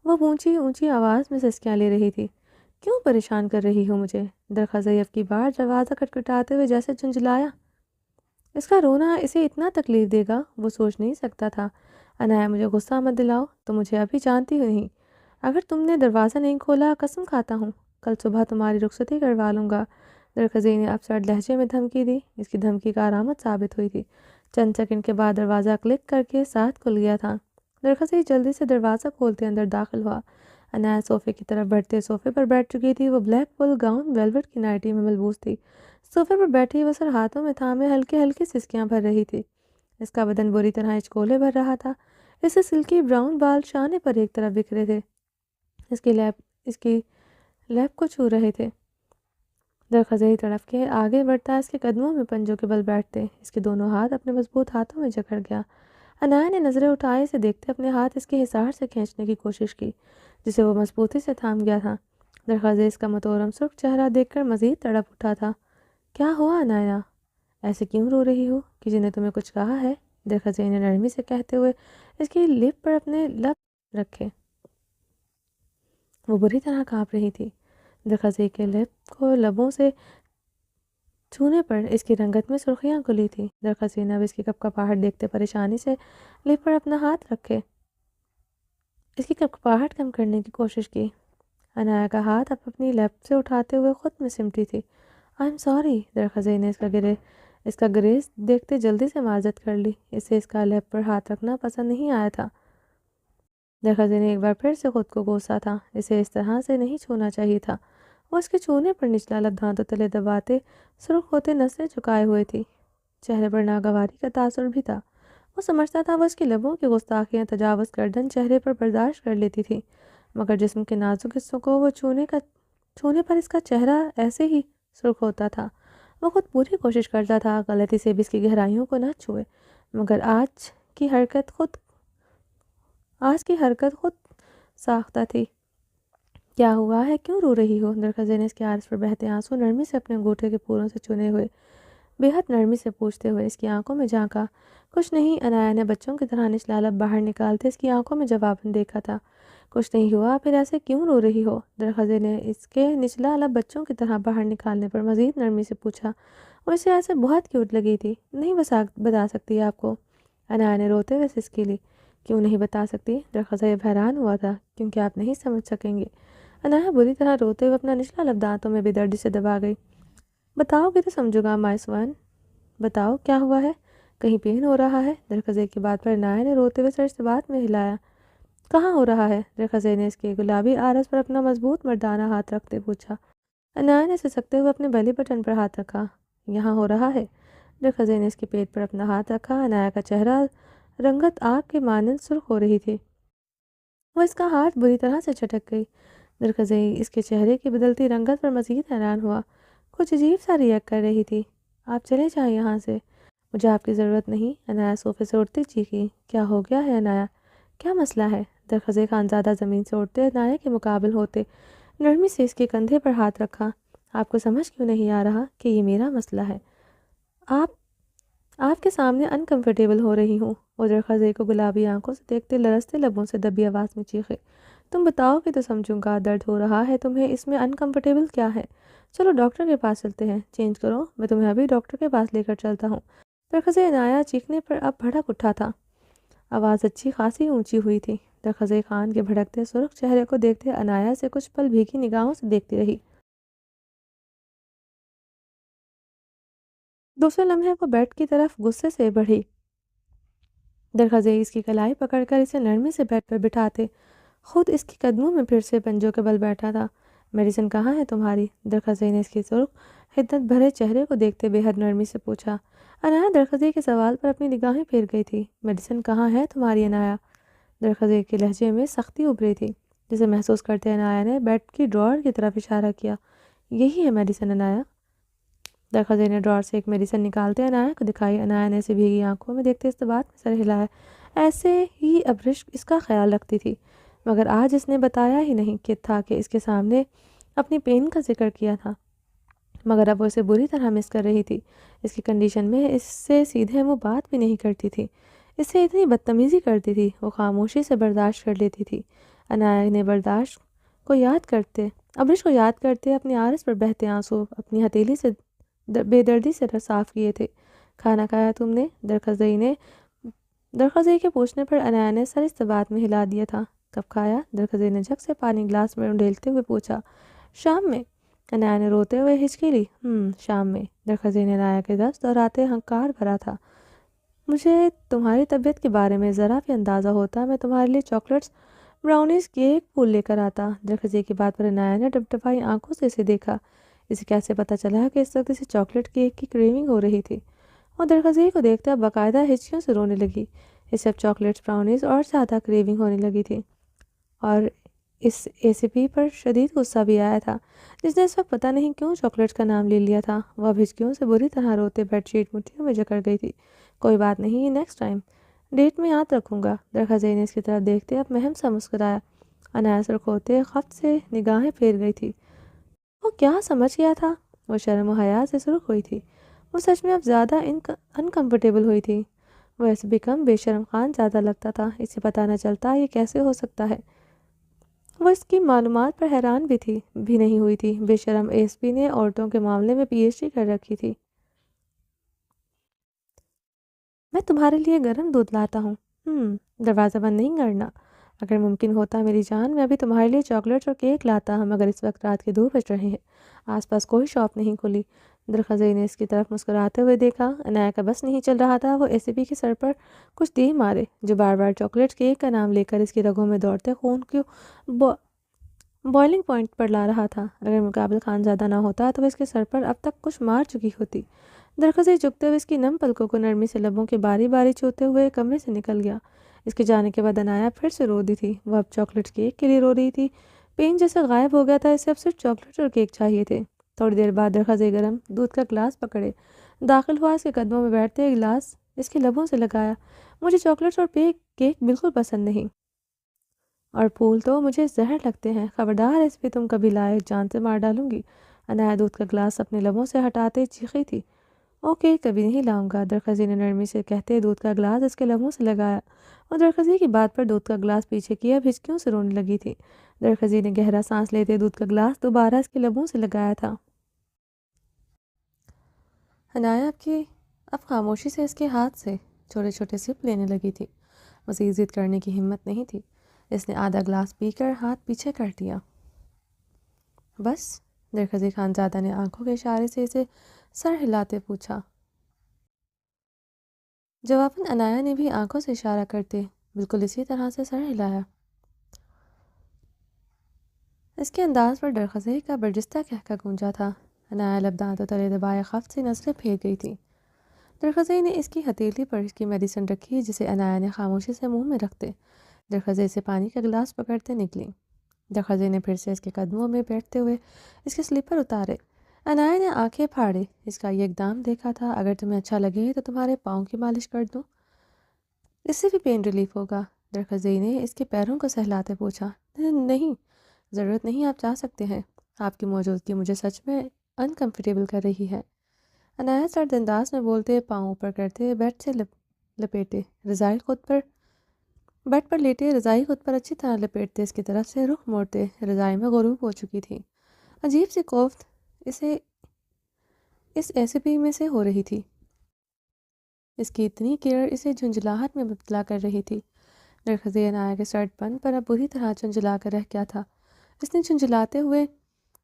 وہ اونچی اونچی آواز میں سسکیاں لے رہی تھی۔ کیوں پریشان کر رہی ہو مجھے؟ درخزئی اب کی بار دروازہ کھٹکھٹاتے ہوئے جیسے جھنجھلایا۔ اس کا رونا اسے اتنا تکلیف دے گا وہ سوچ نہیں سکتا تھا۔ انایا، مجھے غصہ مت دلاؤ، تم مجھے ابھی جانتی ہو نہیں۔ اگر تم نے دروازہ نہیں کھولا، قسم کھاتا ہوں کل صبح تمہاری رخصتی کروا لوں گا۔ درخزئی نے اب سرد لہجے میں دھمکی دی۔ اس کی دھمکی کارآمد ثابت ہوئی تھی۔ چند سیکنڈ کے بعد دروازہ کلک کر کے ساتھ کھل گیا تھا۔ درخزئی جلدی سے دروازہ کھولتے اندر داخل ہوا۔ انایا صوفے کی طرف بڑھتے صوفے پر بیٹھ چکی تھی۔ وہ بلیک پول گاؤن ویلوٹ کی نائٹی میں ملبوس تھی۔ صوفے پر بیٹھی وہ سر ہاتھوں میں تھامے ہلکے ہلکے سسکیاں بھر رہی تھی۔ اس کا بدن بری طرح ہچکولے بھر رہا تھا۔ اس کے سلکی براؤن بال شانے پر ایک طرف بکھرے تھے، اس کی لیب کو چھو رہے تھے۔ درخزئی تڑپ کے آگے بڑھتا اس کے قدموں میں پنجوں کے بل بیٹھتے اس کے دونوں ہاتھ اپنے مضبوط ہاتھوں میں جکڑ گیا۔ انایا نے نظریں اٹھائے اسے دیکھتے اپنے ہاتھ اس کے حصار سے کھینچنے کی کوشش کی جسے وہ مضبوطی سے تھام گیا تھا۔ درخزئی اس کا متورم سرخ چہرہ دیکھ کر مزید تڑپ اٹھا تھا۔ کیا ہوا انایا؟ ایسے کیوں رو رہی ہو؟ کسی نے تمہیں کچھ کہا ہے؟ درخزئی نے نرمی سے کہتے ہوئے اس کی لپ پر اپنے لب رکھے۔ وہ بری طرح کانپ رہی تھی۔ درخزئی کے لب کو لبوں سے چھونے پر اس کی رنگت میں سرخیاں کھلی تھی۔ درخزئی نے اب اس کی کپکپاہٹ دیکھتے پریشانی سے لپ پر اپنا ہاتھ رکھے اس کی کپکپاہٹ کم کرنے کی کوشش کی۔ انایا کا ہاتھ اب اپنی لب سے اٹھاتے ہوئے خود میں سمٹی تھی۔ I am sorry. درخزئی نے اس کا گریز دیکھتے جلدی سے معذرت کر لی۔ اسے اس کا لب پر ہاتھ رکھنا پسند نہیں آیا تھا۔ درخزئی نے ایک بار پھر سے خود کو کوسا تھا۔ اسے اس طرح سے نہیں چھونا چاہیے تھا۔ وہ اس کے چھونے پر نچلا لب دھانتوں تلے دباتے سرخ ہوتے نسیں جھکائے ہوئے تھی۔ چہرے پر ناگواری کا تاثر بھی تھا۔ وہ سمجھتا تھا وہ اس کی لبوں کی گستاخیاں تجاوز گردن چہرے پر برداشت کر لیتی تھی، مگر جسم کے نازک حصوں کو وہ چھونے پر اس کا چہرہ ایسے ہی سرخ ہوتا تھا۔ وہ خود پوری کوشش کرتا تھا غلطی سے بھی اس کی گہرائیوں کو نہ چھوئے، مگر آج کی حرکت خود ساختہ تھی۔ کیا ہوا ہے؟ کیوں رو رہی ہو؟ درخزئی نے اس کے عارض پر بہتے آنسو نرمی سے اپنے انگوٹھے کے پوروں سے چنے ہوئے بے حد نرمی سے پوچھتے ہوئے اس کی آنکھوں میں جھانکا۔ کچھ نہیں۔ انایا نے بچوں کی طرح نچلا لب باہر نکالتے اس کی آنکھوں میں جواباً دیکھا تھا۔ کچھ نہیں ہوا، پھر ایسے کیوں رو رہی ہو؟ درخزئی نے اس کے نچلا لب بچوں کی طرح باہر نکالنے پر مزید نرمی سے پوچھا۔ وہ اسے ایسے بہت کیوٹ لگی تھی۔ نہیں بتا سکتی آپ کو؟ انایا نے روتے ہوئے سسکی لی۔ کیوں نہیں بتا سکتی؟ درخزئی اب حیران ہوا تھا۔ کیونکہ آپ نہیں سمجھ سکیں گے۔ انایا بری طرح روتے ہوئے اپنا نچلا لب دانتوں میں بے دردی سے دبا گئی۔ بتاؤ گے تو سمجھو گا مائی سوان، بتاؤ کیا ہوا ہے؟ کہیں پین ہو رہا ہے؟ درخزئی کی بات پر انایا نے روتے ہوئے سر اس بات میں ہلایا۔ کہاں ہو رہا ہے؟ درخزئی نے اس کے گلابی عارض پر اپنا مضبوط مردانہ ہاتھ رکھتے پوچھا۔ انایا نے سسکتے ہوئے اپنے بیلی بٹن پر ہاتھ رکھا۔ یہاں ہو رہا ہے۔ درخزئی نے اس کے پیٹ پر اپنا ہاتھ رکھا۔ انایا کا چہرہ رنگت آگ کے مانند سرخ ہو رہی تھی۔ وہ اس کا ہاتھ بری طرح سے چٹک گئی۔ درخزئی اس کے چہرے کی بدلتی رنگت پر مزید حیران ہوا۔ کچھ عجیب سا ریئیکٹ کر رہی تھی۔ آپ چلے جائیں یہاں سے، مجھے آپ کی ضرورت نہیں۔ انایا صوفے سے اٹھتی چیخی۔ کیا ہو گیا ہے انایا؟ کیا مسئلہ ہے؟ درخزئی خانزادہ زمین سے اٹھتے انایا کے مقابل ہوتے نرمی سے اس کے کندھے پر ہاتھ رکھا۔ آپ کو سمجھ کیوں نہیں آ رہا کہ یہ میرا مسئلہ ہے؟ آپ کے سامنے انکمفرٹیبل ہو رہی ہوں۔ وہ درخزئی کو گلابی آنکھوں سے دیکھتے لرزتے لبوں سے دبی آواز میں چیخے۔ تم بتاؤ کہ تو سمجھوں گا، درد ہو رہا ہے تمہیں، اس میں انکمفرٹیبل کیا ہے؟ چلو ڈاکٹر کے پاس چلتے ہیں، چینج کرو، میں تمہیں ابھی ڈاکٹر کے پاس لے کر چلتا ہوں۔ درخزئی انایا چیخنے پر اب بھڑک اٹھا تھا۔ آواز اچھی خاصی اونچی ہوئی تھی۔ درخزئی خان کے بھڑکتے سرخ چہرے کو دیکھتے انایا سے کچھ پل بھیگی نگاہوں سے دیکھتی رہی۔ دوسرے لمحے وہ بیڈ کی طرف غصے سے بڑھی۔ درخزئی اس کی کلائی پکڑ کر اسے نرمی سے بیڈ پر بٹھاتے خود اس کے قدموں میں پھر سے پنجوں کے بل بیٹھا تھا۔ میڈیسن کہاں ہے تمہاری؟ درخزئی نے اس کی سرخ حدت بھرے چہرے کو دیکھتے بے حد نرمی سے پوچھا۔ انایا درخزئی کے سوال پر اپنی نگاہیں پھیر گئی تھی۔ میڈیسن کہاں ہے تمہاری انایا؟ درخزئی کے لہجے میں سختی ابھری تھی، جسے محسوس کرتے انایا نے بیڈ کی ڈراور کی طرف اشارہ کیا۔ یہی ہے میڈیسن انایا۔ درخزئی نے ڈراور سے ایک میڈیسن نکالتے انایا کو دکھائی۔ انایا نے اسے بھیگی آنکھوں میں دیکھتے استبات میں سر ہلایا۔ ایسے ہی ابرشک اس کا خیال رکھتی تھی، مگر آج اس نے بتایا ہی نہیں کہ تھا کہ اس کے سامنے اپنی پین کا ذکر کیا تھا، مگر اب وہ اسے بری طرح مس کر رہی تھی۔ اس کی کنڈیشن میں اس سے سیدھے منہ بات بھی نہیں کرتی تھی، اس سے اتنی بدتمیزی کرتی تھی، وہ خاموشی سے برداشت کر لیتی تھی۔ انایا نے ابرش کو یاد کرتے اپنی آرس پر بہتے آنسو اپنی ہتھیلی سے بے دردی سے صاف کیے تھے۔ کھانا کھایا تم نے؟ درخزئی کے پوچھنے پر انایا نے سر استبات میں ہلا دیا تھا۔ کب کھایا؟ درخزئی نے جھک سے پانی گلاس میں ڈھیلتے ہوئے پوچھا۔ شام میں، انایا نے روتے ہوئے ہچکی لی۔ شام میں۔ درخزئی نے انایا کے لفظ دہراتے ہنکار بھرا تھا۔ مجھے تمہاری طبیعت کے بارے میں ذرا بھی اندازہ ہوتا میں تمہارے لیے چاکلیٹس، براؤنیز، کیک، پھول لے کر آتا۔ درخزئی کی بات پر انایا نے ڈبڈبائی آنکھوں سے اسے دیکھا۔ اسے کیسے پتہ چلا کہ اس وقت اسے چاکلیٹ کیک کی کریونگ ہو رہی تھی؟ اور درخزئی کو دیکھتے اب باقاعدہ ہچکیوں سے رونے لگی۔ اسے اب چاکلیٹس، براؤنیز اور زیادہ کریونگ ہونے لگی تھی، اور اس ACP پر شدید غصہ بھی آیا تھا، جس نے اس وقت پتہ نہیں کیوں چاکلیٹس کا نام لے لیا تھا۔ وہ اب ہچکیوں سے بری طرح روتے بیڈ شیٹ مٹھیوں میں جکڑ گئی تھی۔ کوئی بات نہیں، نیکسٹ ٹائم ڈیٹ میں یاد رکھوں گا۔ درخزئی نے اس کی طرف دیکھتے اب مہم سا مسکرایا۔ انایا سرخ ہوتے خفت سے نگاہیں پھیر گئی تھی۔ وہ کیا سمجھ گیا تھا؟ وہ شرم و حیا سے سرخ ہوئی تھی۔ وہ سچ میں اب زیادہ انکمفرٹیبل ہوئی تھی۔ وہ ایسے بھی کم بے شرم خان زیادہ لگتا تھا۔ اسے پتہ نہ چلتا یہ کیسے ہو سکتا ہے۔ وہ اس کی معلومات پر حیران بھی نہیں ہوئی تھی۔ بے شرم ASP نے عورتوں کے معاملے میں PhD کر رکھی تھی۔ میں تمہارے لیے گرم دودھ لاتا ہوں۔ دروازہ بند نہیں کرنا۔ اگر ممکن ہوتا میری جان، میں ابھی تمہارے لیے چاکلیٹس اور کیک لاتا، مگر اس وقت رات کے 2 بج رہے ہیں، آس پاس کوئی شاپ نہیں کھلی۔ درخزئی نے اس کی طرف مسکراتے ہوئے دیکھا۔ انایا کا بس نہیں چل رہا تھا وہ ACP کے سر پر کچھ دے مارے، جو بار بار چاکلیٹس کیک کا نام لے کر اس کی رگوں میں دوڑتے خون کو بوائلنگ پوائنٹ پر لا رہا تھا۔ اگر مقابل خانزادہ نہ ہوتا تو وہ اس کے سر پر اب تک کچھ مار چکی ہوتی۔ درخزئی جھکتے ہوئے اس کی نم پلکوں کو نرمی سے لبوں کے باری باری چھوتے ہوئے کمرے سے نکل گیا۔ اس کے جانے کے بعد انایا پھر سے رو دی تھی۔ وہ اب چاکلیٹس کیک کے لیے رو رہی تھی۔ پین جیسے غائب ہو گیا تھا، اسے اب صرف چاکلیٹ اور کیک چاہیے تھے۔ تھوڑی دیر بعد درخزئی گرم دودھ کا گلاس پکڑے داخل ہوا، اس کے قدموں میں بیٹھتے گلاس اس کے لبوں سے لگایا۔ مجھے چاکلیٹس اور کیک بالکل پسند نہیں، اور پھول تو مجھے زہر لگتے ہیں۔ خبردار اس پہ تم کبھی لائے جان سے مار ڈالوں گی۔ انایا دودھ کا گلاس اپنے لبوں سے ہٹاتے چیخی تھی۔ اوکے، کبھی نہیں لاؤں گا، درخزئی نے نرمی سے کہتے دودھ کا گلاس اس کے لبوں سے لگایا، اور درخزئی کی بات پر دودھ کا گلاس پیچھے کیا، اب ہچکیوں سے رونے لگی تھی۔ درخزئی نے گہرا سانس لیتے دودھ کا گلاس دوبارہ اس کے لبوں سے لگایا تھا۔ انایا اب خاموشی سے اس کے ہاتھ سے چھوٹے چھوٹے سپ لینے لگی تھی۔ مزید ضد کرنے کی ہمت نہیں تھی۔ اس نے آدھا گلاس پی کر ہاتھ پیچھے کر دیا۔ بس؟ درخزئی خانزادہ نے آنکھوں کے اشارے سے اسے سر ہلاتے پوچھا۔ جواباً انایا نے بھی آنکھوں سے اشارہ کرتے بالکل اسی طرح سے سر ہلایا۔ اس کے انداز پر درخزئی کا برجستہ کہکہ گونجا تھا۔ انایا لب دانتوں تلے دبائے خفت سے نظریں پھیر گئی تھی۔ درخزئی نے اس کی ہتھیلی پر اس کی میڈیسن رکھی، جسے انایا نے خاموشی سے منہ میں رکھتے درخزئی سے پانی کا گلاس پکڑتے نکلی۔ درخزئی نے پھر سے اس کے قدموں میں بیٹھتے ہوئے اس کے سلیپر اتارے۔ انایا نے آنکھیں پھاڑے اس کا یہ اقدام دیکھا تھا۔ اگر تمہیں اچھا لگے تو تمہارے پاؤں کی مالش کر دوں، اس سے بھی پین ریلیف ہوگا۔ درخزئی نے اس کے پیروں کو سہلاتے پوچھا۔ نہیں، ضرورت نہیں، آپ جا سکتے ہیں۔ آپ کی موجودگی مجھے سچ میں انکمفرٹیبل کر رہی ہے۔ انایا سرد انداز میں بولتے پاؤں اوپر کرتے بیڈ سے لپیٹے بیڈ پر لیٹے رضائی خود پر اچھی طرح لپیٹتے اس کی طرف سے رخ موڑتے۔ رضائی میں غروب ہو چکی تھی۔ عجیب سی کوفت اس ACP میں سے ہو رہی تھی۔ اس کی اتنی کیئر اسے جھنجھلاہٹ میں مبتلا کر رہی تھی۔ درخزئی انایا کے سرٹ پن پر اب بری طرح جھنجھلا کر رہ گیا تھا۔ اس نے جھنجھلاتے ہوئے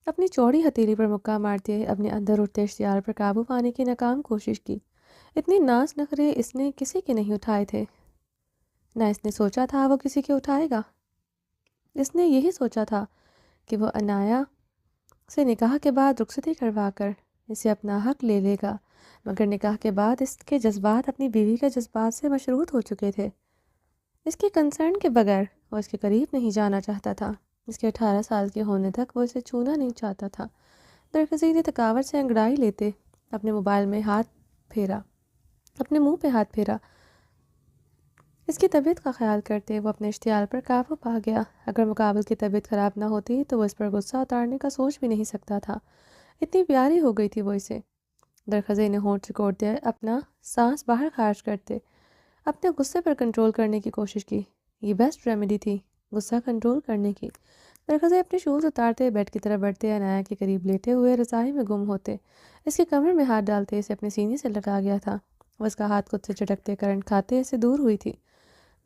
اپنی چوڑی ہتھیلی پر مکہ مارتے اپنے اندر اٹھتے اشتعال پر قابو پانے کی ناکام کوشش کی۔ اتنی ناز نخرے اس نے کسی کے نہیں اٹھائے تھے۔ نہ اس نے سوچا تھا وہ کسی کے اٹھائے گا، اس نے یہی سوچا تھا کہ وہ عنایا سے نکاح کے بعد رخصتی کروا کر اسے اپنا حق لے لے گا، مگر نکاح کے بعد اس کے جذبات اپنی بیوی کے جذبات سے مشروط ہو چکے تھے۔ اس کے کنسرن کے بغیر وہ اس کے قریب نہیں جانا چاہتا تھا۔ اس کے 18 سال کے ہونے تک وہ اسے چھونا نہیں چاہتا تھا۔ درخزی نے تکاوٹ سے انگڑائی لیتے اپنے موبائل میں ہاتھ پھیرا، اپنے منہ پہ ہاتھ پھیرا۔ اس کی طبیعت کا خیال کرتے وہ اپنے اشتعال پر قابو پا گیا۔ اگر مقابل کی طبیعت خراب نہ ہوتی تو وہ اس پر غصہ اتارنے کا سوچ بھی نہیں سکتا تھا، اتنی پیاری ہو گئی تھی وہ اسے۔ درخزی نے ہونٹ سکوڑتے اپنا سانس باہر خارج کرتے اپنے غصے پر کنٹرول کرنے کی کوشش کی۔ یہ بیسٹ ریمیڈی تھی غصہ کنٹرول کرنے کی۔ درخزی اپنے شوز اتارتے بیڈ کی طرف بڑھتے، عنایا کے قریب لیٹے ہوئے رضائی میں گم ہوتے، اس کے کمر میں ہاتھ ڈالتے اسے اپنے سینے سے لگا گیا تھا۔ وہ اس کا ہاتھ خود سے چٹکتے کرنٹ کھاتے اسے دور ہوئی تھی۔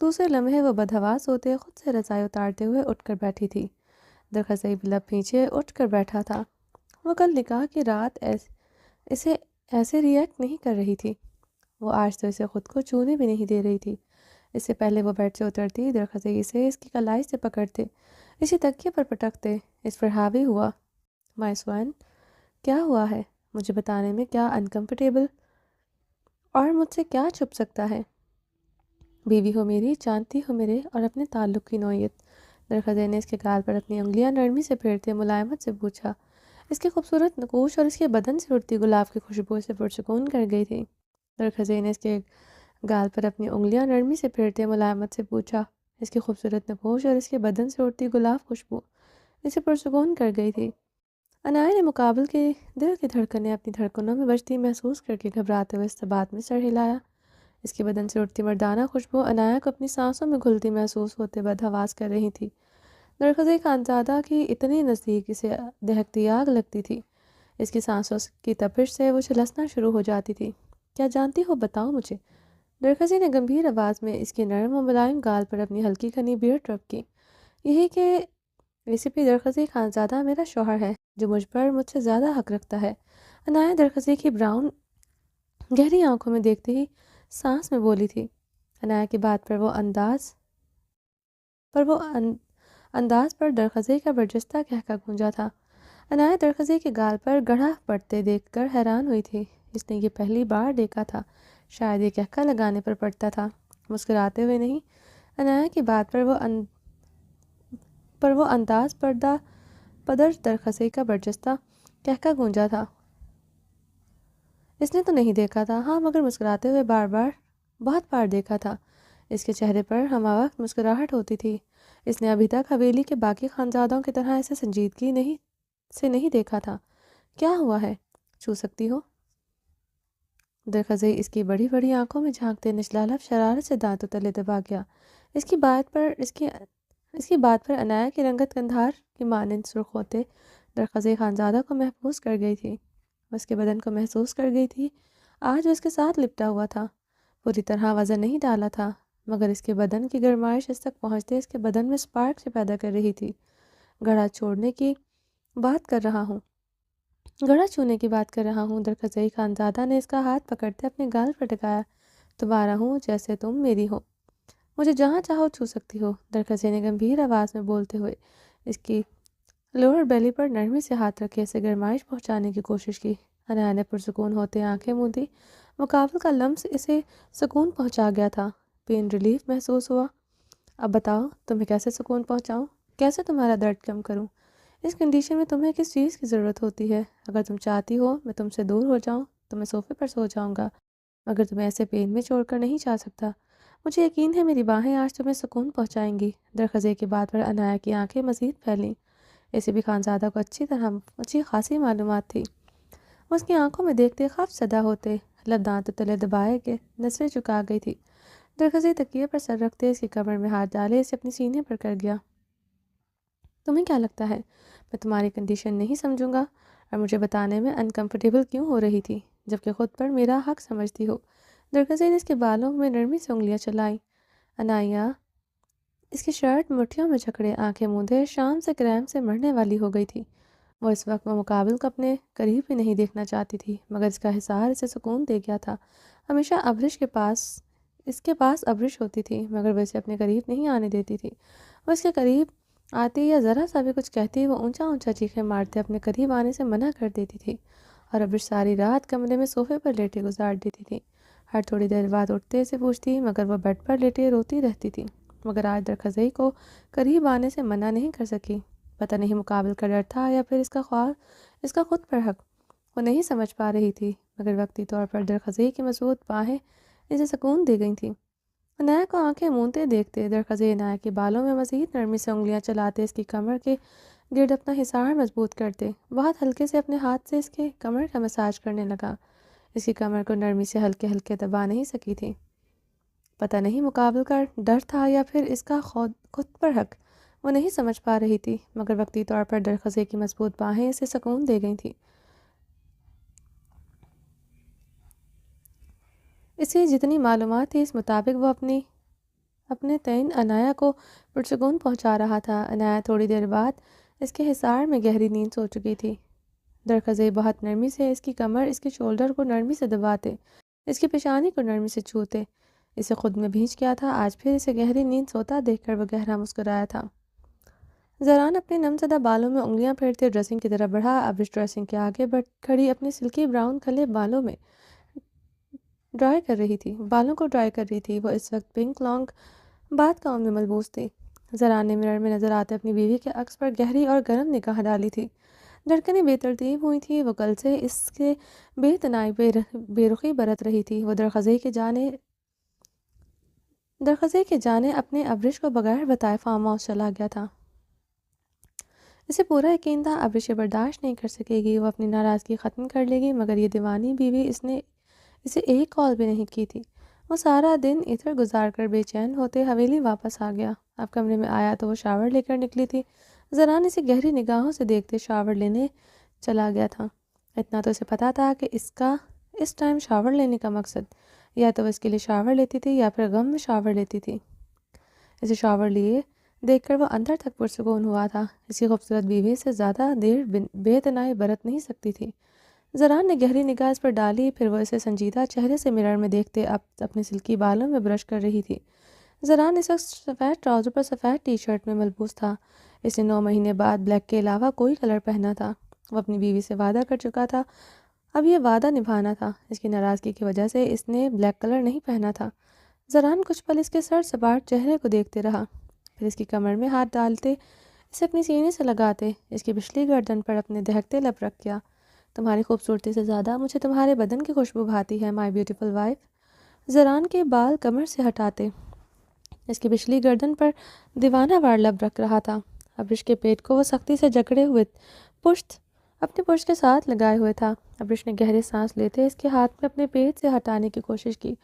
دوسرے لمحے وہ بدحواس ہوتے خود سے رضائی اتارتے ہوئے اٹھ کر بیٹھی تھی۔ درخزی لب پیچھے اٹھ کر بیٹھا تھا۔ وہ کل نکاح کی رات اسے ایسے ریئیکٹ نہیں کر رہی تھی، وہ آج تو اسے خود کو چھونے بھی نہیں دے رہی تھی۔ اس سے پہلے وہ بیڈ سے اترتی، درخزی اسے اس کی کلائی سے پکڑتے، اسی تکیے پر پٹکتے، اس پر حاوی ہوا۔ مائی سوین، کیا ہوا ہے؟ مجھے بتانے میں کیا انکمفرٹیبل اور مجھ سے کیا چھپ سکتا ہے؟ بیوی ہو میری، جانتی ہو میرے اور اپنے تعلق کی نوعیت۔ درخزی نے اس کے گال پر اپنی انگلیاں نرمی سے پھیرتے ملائمت سے پوچھا۔ اس کے خوبصورت نقوش اور اس کے بدن سے اڑتی گلاب کی خوشبو سے پرسکون کر گئی تھی۔ درخزی نے اس کے گال پر اپنی انگلیاں نرمی سے پھیرتے ملائمت سے پوچھا۔ اس کی خوبصورت نقوش اور اس کے بدن سے اڑتی گلاب خوشبو اسے پرسکون کر گئی تھی۔ عنایا نے مقابل کے دل کی دھڑکنیں اپنی دھڑکنوں میں بجتی محسوس کر کے گھبراتے ہوئے استبات میں سر ہلایا۔ اس کے بدن سے اڑتی مردانہ خوشبو عنایا کو اپنی سانسوں میں گھلتی محسوس ہوتے بدحواس کر رہی تھی۔ درخزی خانزادہ کی اتنی نزدیک اسے دہکتی آگ لگتی تھی، اس کی سانسوں کی تپش سے وہ جھلسنا شروع ہو جاتی تھی۔ کیا جانتی ہو، بتاؤ مجھے۔ درخزی نے گمبھیر آواز میں اس کی نرم و ملائم گال پر اپنی ہلکی گھنی بیئرڈ رب کی۔ یہی کہ ریسیپی درخزی خانزادہ میرا شوہر ہے جو مجھ پر مجھ سے زیادہ حق رکھتا ہے۔ عنایا درخزی کی براؤن گہری آنکھوں میں دیکھتے ہی سانس میں بولی تھی۔ عنایا کی بات پر وہ انداز پر درخزی کا برجستہ کہکا گونجا تھا۔ عنایا درخزی کے گال پر گڑھا پڑتے دیکھ کر حیران ہوئی تھی۔ اس نے یہ پہلی بار دیکھا تھا، شاید یہ کہکا لگانے پر پڑتا تھا، مسکراتے ہوئے نہیں۔ عنایا کی بات پر وہ انداز پدر درخزی کا برجستہ کہکا گونجا تھا۔ اس نے تو نہیں دیکھا تھا، ہاں، مگر مسکراتے ہوئے بہت بار دیکھا تھا۔ اس کے چہرے پر ہمہ وقت مسکراہٹ ہوتی تھی۔ اس نے ابھی تک حویلی کے باقی خانزادوں کی طرح اسے سنجیدگی نہیں دیکھا تھا۔ کیا ہوا ہے؟ چھو سکتی ہو؟ درخزی اس کی بڑی بڑی آنکھوں میں جھانکتے نچلا لب شرارت سے دانتوں تلے دبا گیا۔ اس کی بات پر عنایا کی رنگت قندھار کی مانند سرخ ہوتے درخزی خانزادہ کو محفوظ کر گئی تھی، اس کے بدن کو محسوس کر گئی تھی۔ آج وہ اس کے ساتھ لپٹا ہوا تھا، پوری طرح وزن نہیں ڈالا تھا، مگر اس کے بدن کی گرمائش اس تک پہنچتے اس کے بدن میں سپارک سے پیدا کر رہی تھی۔ گھڑا چھوڑنے کی بات کر رہا ہوں، گھڑا چھونے کی بات کر رہا ہوں۔ درخزی خانزادہ نے اس کا ہاتھ پکڑتے اپنے گال پر ٹکایا۔ تمہارا ہوں جیسے تم میری ہو، مجھے جہاں چاہو چھو سکتی ہو۔ درخزی نے گمبھیر آواز میں بولتے ہوئے اس کی لوور بیلی پر نرمی سے ہاتھ رکھے اسے گرمائش پہنچانے کی کوشش کی۔ عنایا نے پرسکون ہوتے آنکھیں موندی۔ مقابل کا لمس اسے سکون پہنچا گیا تھا، پین ریلیف محسوس ہوا۔ اب بتاؤ، تمہیں کیسے سکون پہنچاؤں، کیسے تمہارا درد کم کروں؟ اس کنڈیشن میں تمہیں کس چیز کی ضرورت ہوتی ہے؟ اگر تم چاہتی ہو میں تم سے دور ہو جاؤں تو میں صوفے پر سو جاؤں گا، مگر تمہیں ایسے پین میں چھوڑ کر نہیں جا سکتا۔ مجھے یقین ہے میری باہیں آج تمہیں سکون پہنچائیں گی۔ درخزی کی بات پر عنایا کی آنکھیں مزید پھیلیں۔ اسے بھی خانزادہ کو اچھی خاصی معلومات تھی۔ اس کی آنکھوں میں دیکھتے خوف زدہ ہوتے، لب دانتوں تلے دبائے کے نظریں چکا گئی تھی۔ درخزی تکیے پر سر رکھتے اس کی کمر میں ہاتھ ڈالے اسے اپنی سینے پر کر گیا۔ تمہیں کیا لگتا ہے میں تمہاری کنڈیشن نہیں سمجھوں گا اور مجھے بتانے میں انکمفرٹیبل کیوں ہو رہی تھی جبکہ خود پر میرا حق سمجھتی ہو؟ درخزی نے اس کے بالوں میں نرمی سے انگلیاں چلائیں۔ عنایا اس کی شرٹ مٹھیوں میں جکڑے آنکھیں موندے شام سے کریم سے مرنے والی ہو گئی تھی۔ وہ اس وقت مقابل کو اپنے قریب بھی نہیں دیکھنا چاہتی تھی، مگر اس کا حصار اسے سکون دے گیا تھا۔ ہمیشہ ابرش کے پاس اس کے پاس ابرش ہوتی تھی مگر وہ اسے اپنے قریب نہیں آنے دیتی تھی۔ وہ اس کے قریب آتی یا ذرا سا بھی کچھ کہتی وہ اونچا اونچا چیخیں مارتے اپنے قریب آنے سے منع کر دیتی تھی، اور ابرش ساری رات کمرے میں صوفے پر لیٹے گزار دیتی تھی۔ ہر تھوڑی دیر بعد اٹھتے سے پوچھتی مگر وہ بیڈ پر لیٹے روتی رہتی تھی، مگر آج درخزئی کو قریب آنے سے منع نہیں کر سکی۔ پتہ نہیں مقابل کا ڈر تھا یا پھر اس کا خود پر حق، وہ نہیں سمجھ پا رہی تھی، مگر وقتی طور پر درخزئی کی مضبوط باہیں اسے سکون دے گئی تھیں۔ عنایہ کو آنکھیں مونتے دیکھتے درخزئی عنایہ کے بالوں میں مزید نرمی سے انگلیاں چلاتے اس کی کمر کے گرد اپنا حصار مضبوط کرتے، بہت ہلکے سے اپنے ہاتھ سے اس کے کمر کا مساج کرنے لگا۔ اس کی کمر کو نرمی سے ہلکے ہلکے دبا نہیں سکی تھی۔ پتہ نہیں مقابل کا ڈر تھا یا پھر اس کا خود پر حق، وہ نہیں سمجھ پا رہی تھی، مگر وقتی طور پر درخزئی کی مضبوط باہیں اسے سکون دے گئی تھیں۔ اسے جتنی معلومات تھی اس مطابق وہ اپنے تئیں عنایہ کو پرسکون پہنچا رہا تھا۔ عنایہ تھوڑی دیر بعد اس کے حصار میں گہری نیند سو چکی تھی۔ درخزئی بہت نرمی سے اس کی کمر، اس کے شولڈر کو نرمی سے دباتے، اس کی پیشانی کو نرمی سے چھوتے۔ اسے خود میں بھینچ گیا تھا، آج پھر اسے گہری نیند سوتا دیکھ کر وہ گہرا مسکرایا تھا۔ زران اپنے نم زدہ بالوں میں انگلیاں پھیرتے ڈریسنگ کی طرف بڑھا۔ ابرش ڈریسنگ کے آگے کھڑی اپنے سلکی براؤن کھلے بالوں کو ڈرائی کر رہی تھی۔ وہ اس وقت پنک لانگ بات گاؤن میں ملبوس تھی۔ زران نے مرر میں نظر آتے اپنی بیوی کے عکس پر گہری اور گرم نگاہ ڈالی تھی۔ دھڑکنیں بے ترتیب ہوئی تھیں، وہ کل سے اس کے بے تنائی بے رخی برت رہی تھی۔ وہ درخزئی کے جانے اپنے ابرش کو بغیر بتائے فارم ہاؤس چلا گیا تھا۔ اسے پورا یقین تھا ابرش یہ برداشت نہیں کر سکے گی، وہ اپنی ناراضگی ختم کر لے گی، مگر یہ دیوانی بیوی اس نے اسے ایک کال بھی نہیں کی تھی۔ وہ سارا دن ادھر گزار کر بے چین ہوتے حویلی واپس آ گیا۔ اب کمرے میں آیا تو وہ شاور لے کر نکلی تھی۔ زران اسے گہری نگاہوں سے دیکھتے شاور لینے چلا گیا تھا۔ اتنا تو اسے پتا تھا کہ اس کا اس ٹائم شاور لینے کا مقصد یا تو وہ اس کے لیے شاور لیتی تھی یا پھر غم میں شاور لیتی تھی۔ اسے شاور لیے دیکھ کر وہ اندر تک پرسکون ہوا تھا۔ اس کی خوبصورت بیوی سے زیادہ دیر بے تنائی برت نہیں سکتی تھی۔ زران نے گہری نگاہ اس پر ڈالی، پھر وہ اسے سنجیدہ چہرے سے مرر میں دیکھتے اب اپنے سلکی بالوں میں برش کر رہی تھی۔ زران اس وقت سفید ٹراؤزر پر سفید ٹی شرٹ میں ملبوس تھا۔ اس نے 9 مہینے بعد بلیک کے علاوہ کوئی کلر پہنا تھا۔ وہ اپنی بیوی سے وعدہ کر چکا تھا، اب یہ وعدہ نبھانا تھا۔ اس کی ناراضگی کی وجہ سے اس نے بلیک کلر نہیں پہنا تھا۔ زران کچھ پل اس کے سر سپاٹ چہرے کو دیکھتے رہا، پھر اس کی کمر میں ہاتھ ڈالتے، اسے اپنی سینے سے لگاتے، اس کی پچھلی گردن پر اپنے دہکتے لب رکھ گیا۔ تمہاری خوبصورتی سے زیادہ مجھے تمہارے بدن کی خوشبو بھاتی ہے مائی بیوٹیفل وائف۔ زران کے بال کمر سے ہٹاتے اس کی پچھلی گردن پر دیوانہ وار لب رکھ رہا تھا۔ ابرش کے پیٹ کو وہ سختی سے جکڑے ہوئے اپنے پشت کے ساتھ لگائے ہوئے تھا۔ ابرش نے گہرے سانس لیتے اس کے ہاتھ میں اپنے پیٹ سے ہٹانے کی کوشش کی۔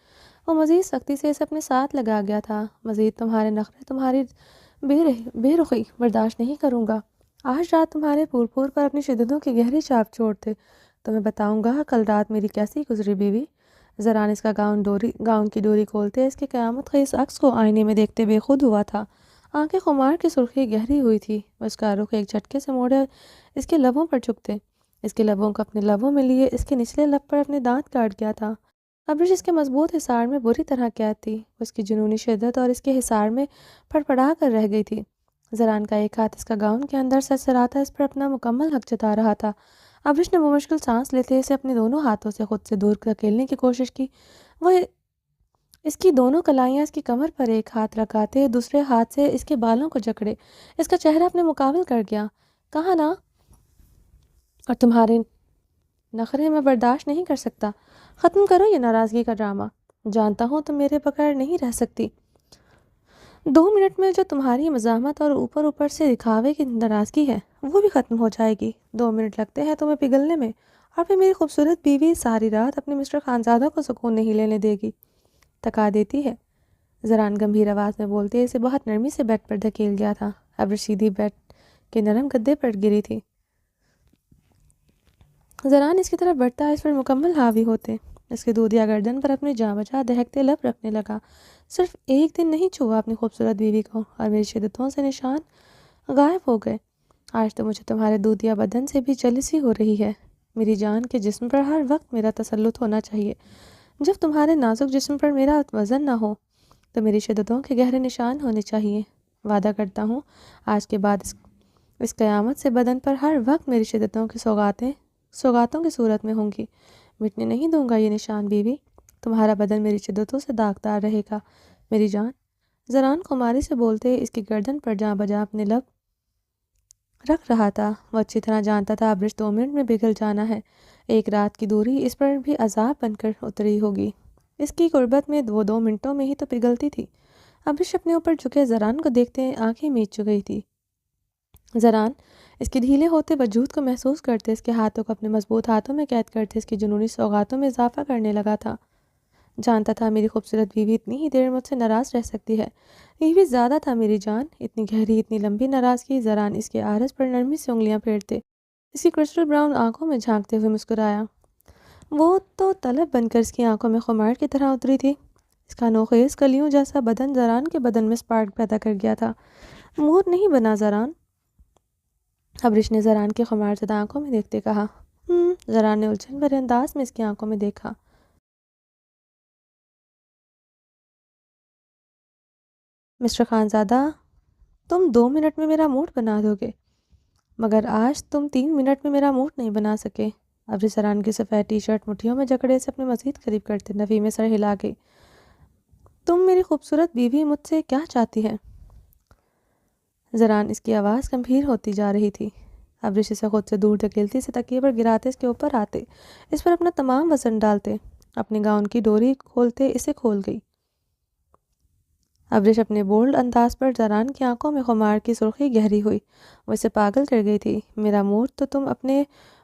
وہ مزید سختی سے اسے اپنے ساتھ لگا گیا تھا۔ مزید تمہارے نخرے، تمہاری بے رخی برداشت نہیں کروں گا۔ آج رات تمہارے پور پر اپنی شدتوں کی گہری چھاپ چھوڑتے تمہیں بتاؤں گا کل رات میری کیسی گزری بیوی۔ زران اس کا گاؤن کی ڈوری کھولتے اس کے قیامت خیز عکس کو آئینے میں دیکھتے بے خود ہوا تھا۔ آنکھیں خمار کی سرخی گہری ہوئی تھی۔ اس کا رخ ایک جھٹکے سے موڑے اس کے لبوں پر جھکتے، اس کے لبوں کو اپنے لبوں میں لیے اس کے نچلے لب پر اپنے دانت کاٹ گیا تھا۔ ابرش اس کے مضبوط حصار میں بری طرح قید تھی، اس کی جنونی شدت اور اس کے حصار میں پھڑپڑا کر رہ گئی تھی۔ زران کا ایک ہاتھ اس کا گاؤن کے اندر سرسراتا اس پر اپنا مکمل حق جتا رہا تھا۔ ابرش نے بمشکل سانس لیتے اسے اپنے دونوں ہاتھوں سے خود سے دور دھکیلنے کی کوشش کی۔ وہ اس کی دونوں کلائیاں اس کی کمر پر ایک ہاتھ لگاتے دوسرے ہاتھ سے اس کے بالوں کو جکڑے اس کا چہرہ اپنے مقابل کر گیا۔ کہا نا، اور تمہارے نخرے میں برداشت نہیں کر سکتا۔ ختم کرو یہ ناراضگی کا ڈرامہ، جانتا ہوں تم میرے بغیر نہیں رہ سکتی۔ 2 منٹ میں جو تمہاری مزاحمت اور اوپر سے دکھاوے کی ناراضگی ہے وہ بھی ختم ہو جائے گی۔ 2 منٹ لگتے ہیں تمہیں پگھلنے میں، اور پھر میری خوبصورت بیوی ساری رات اپنے مسٹر خانزادہ کو سکون نہیں لینے دے گی، تکا دیتی ہے۔ زران گمبھیر آواز میں بولتے اسے بہت نرمی سے بیڈ پر دھکیل گیا تھا۔ ابرش سیدھی بیڈ کے نرم گدے پر گری تھی۔ زران اس کی طرف بڑھتا اس پر مکمل حاوی ہوتے اس کے دودھیا گردن پر اپنے جاں بجا دہکتے لب رکھنے لگا۔ صرف ایک دن نہیں چھوا اپنی خوبصورت بیوی کو اور میری شدتوں سے نشان غائب ہو گئے۔ آج تو مجھے تمہارے دودھیا بدن سے بھی جلسی ہو رہی ہے۔ میری جان کے جسم پر ہر وقت میرا تسلط ہونا چاہیے۔ جب تمہارے نازک جسم پر میرا وزن نہ ہو تو میری شدتوں کے گہرے نشان ہونے چاہیے۔ وعدہ کرتا ہوں آج کے بعد اس قیامت سے بدن پر ہر وقت میری شدتوں کی سوغاتوں کی صورت میں ہوں گی۔ مٹنے نہیں دوں گا یہ نشان بیوی، تمہارا بدن میری شدتوں سے داغدار رہے گا میری جان۔ زران خماری سے بولتے اس کی گردن پر جاں بجا اپنے لب رکھ رہا تھا۔ وہ اچھی طرح جانتا تھا ابرش 2 منٹ میں پگھل جانا ہے۔ ایک رات کی دوری اس پر بھی عذاب بن کر اتری ہوگی۔ اس کی قربت میں وہ 2 منٹوں میں ہی تو پگھلتی تھی۔ ابرش اپنے اوپر جھکے زران کو دیکھتے آنکھیں میچ چکی تھی۔ زران اس کے ڈھیلے ہوتے وجود کو محسوس کرتے اس کے ہاتھوں کو اپنے مضبوط ہاتھوں میں قید کرتے اس کی جنونی سوغاتوں میں اضافہ کرنے لگا تھا۔ جانتا تھا میری خوبصورت بیوی اتنی ہی دیر مجھ سے ناراض رہ سکتی ہے۔ یہ بھی زیادہ تھا میری جان، اتنی گہری اتنی لمبی ناراضگی۔ زران اس کے عارض پر نرمی سے انگلیاں پھیرتے اس کی کرسٹل براؤن آنکھوں میں جھانکتے ہوئے مسکرایا۔ وہ تو طلب بن کر اس کی آنکھوں میں خمار کی طرح اتری تھی۔ اس کا نوخیز کلیوں جیسا بدن زران کے بدن میں سپارک پیدا کر گیا تھا۔ مور نہیں بنا زران، ابرش نے زران کے خمار زدہ آنکھوں میں دیکھتے کہا۔ زران نے الجھن بھرے انداز میں اس کی آنکھوں میں دیکھا۔ مسٹر خانزادہ، تم 2 منٹ میں میرا موڈ بنا دو گے، مگر آج تم 3 منٹ میں میرا موڈ نہیں بنا سکے۔ ابرش زران کی سفید ٹی شرٹ مٹھیوں میں جکڑے سے اپنے مزید قریب کرتے نفی میں سر ہلا گئی۔ تم میری خوبصورت بیوی مجھ سے کیا چاہتی ہے؟ زران اس کی آواز گمبھیر ہوتی جا رہی تھی۔ ابرش اسے خود سے دور دھکیلتی سے تکیے پر گراتے اس کے اوپر آتے، اس پر اپنا تمام وزن ڈالتے، اپنے گاؤن کی ڈوری کھولتے اسے کھول گئی۔ ابرش اپنے بولڈ انداز پر زران کی آنکھوں میں خمار کی سرخی گہری ہوئی۔ وہ اسے پاگل کر گئی تھی۔ میرا موڈ تو تم اپنے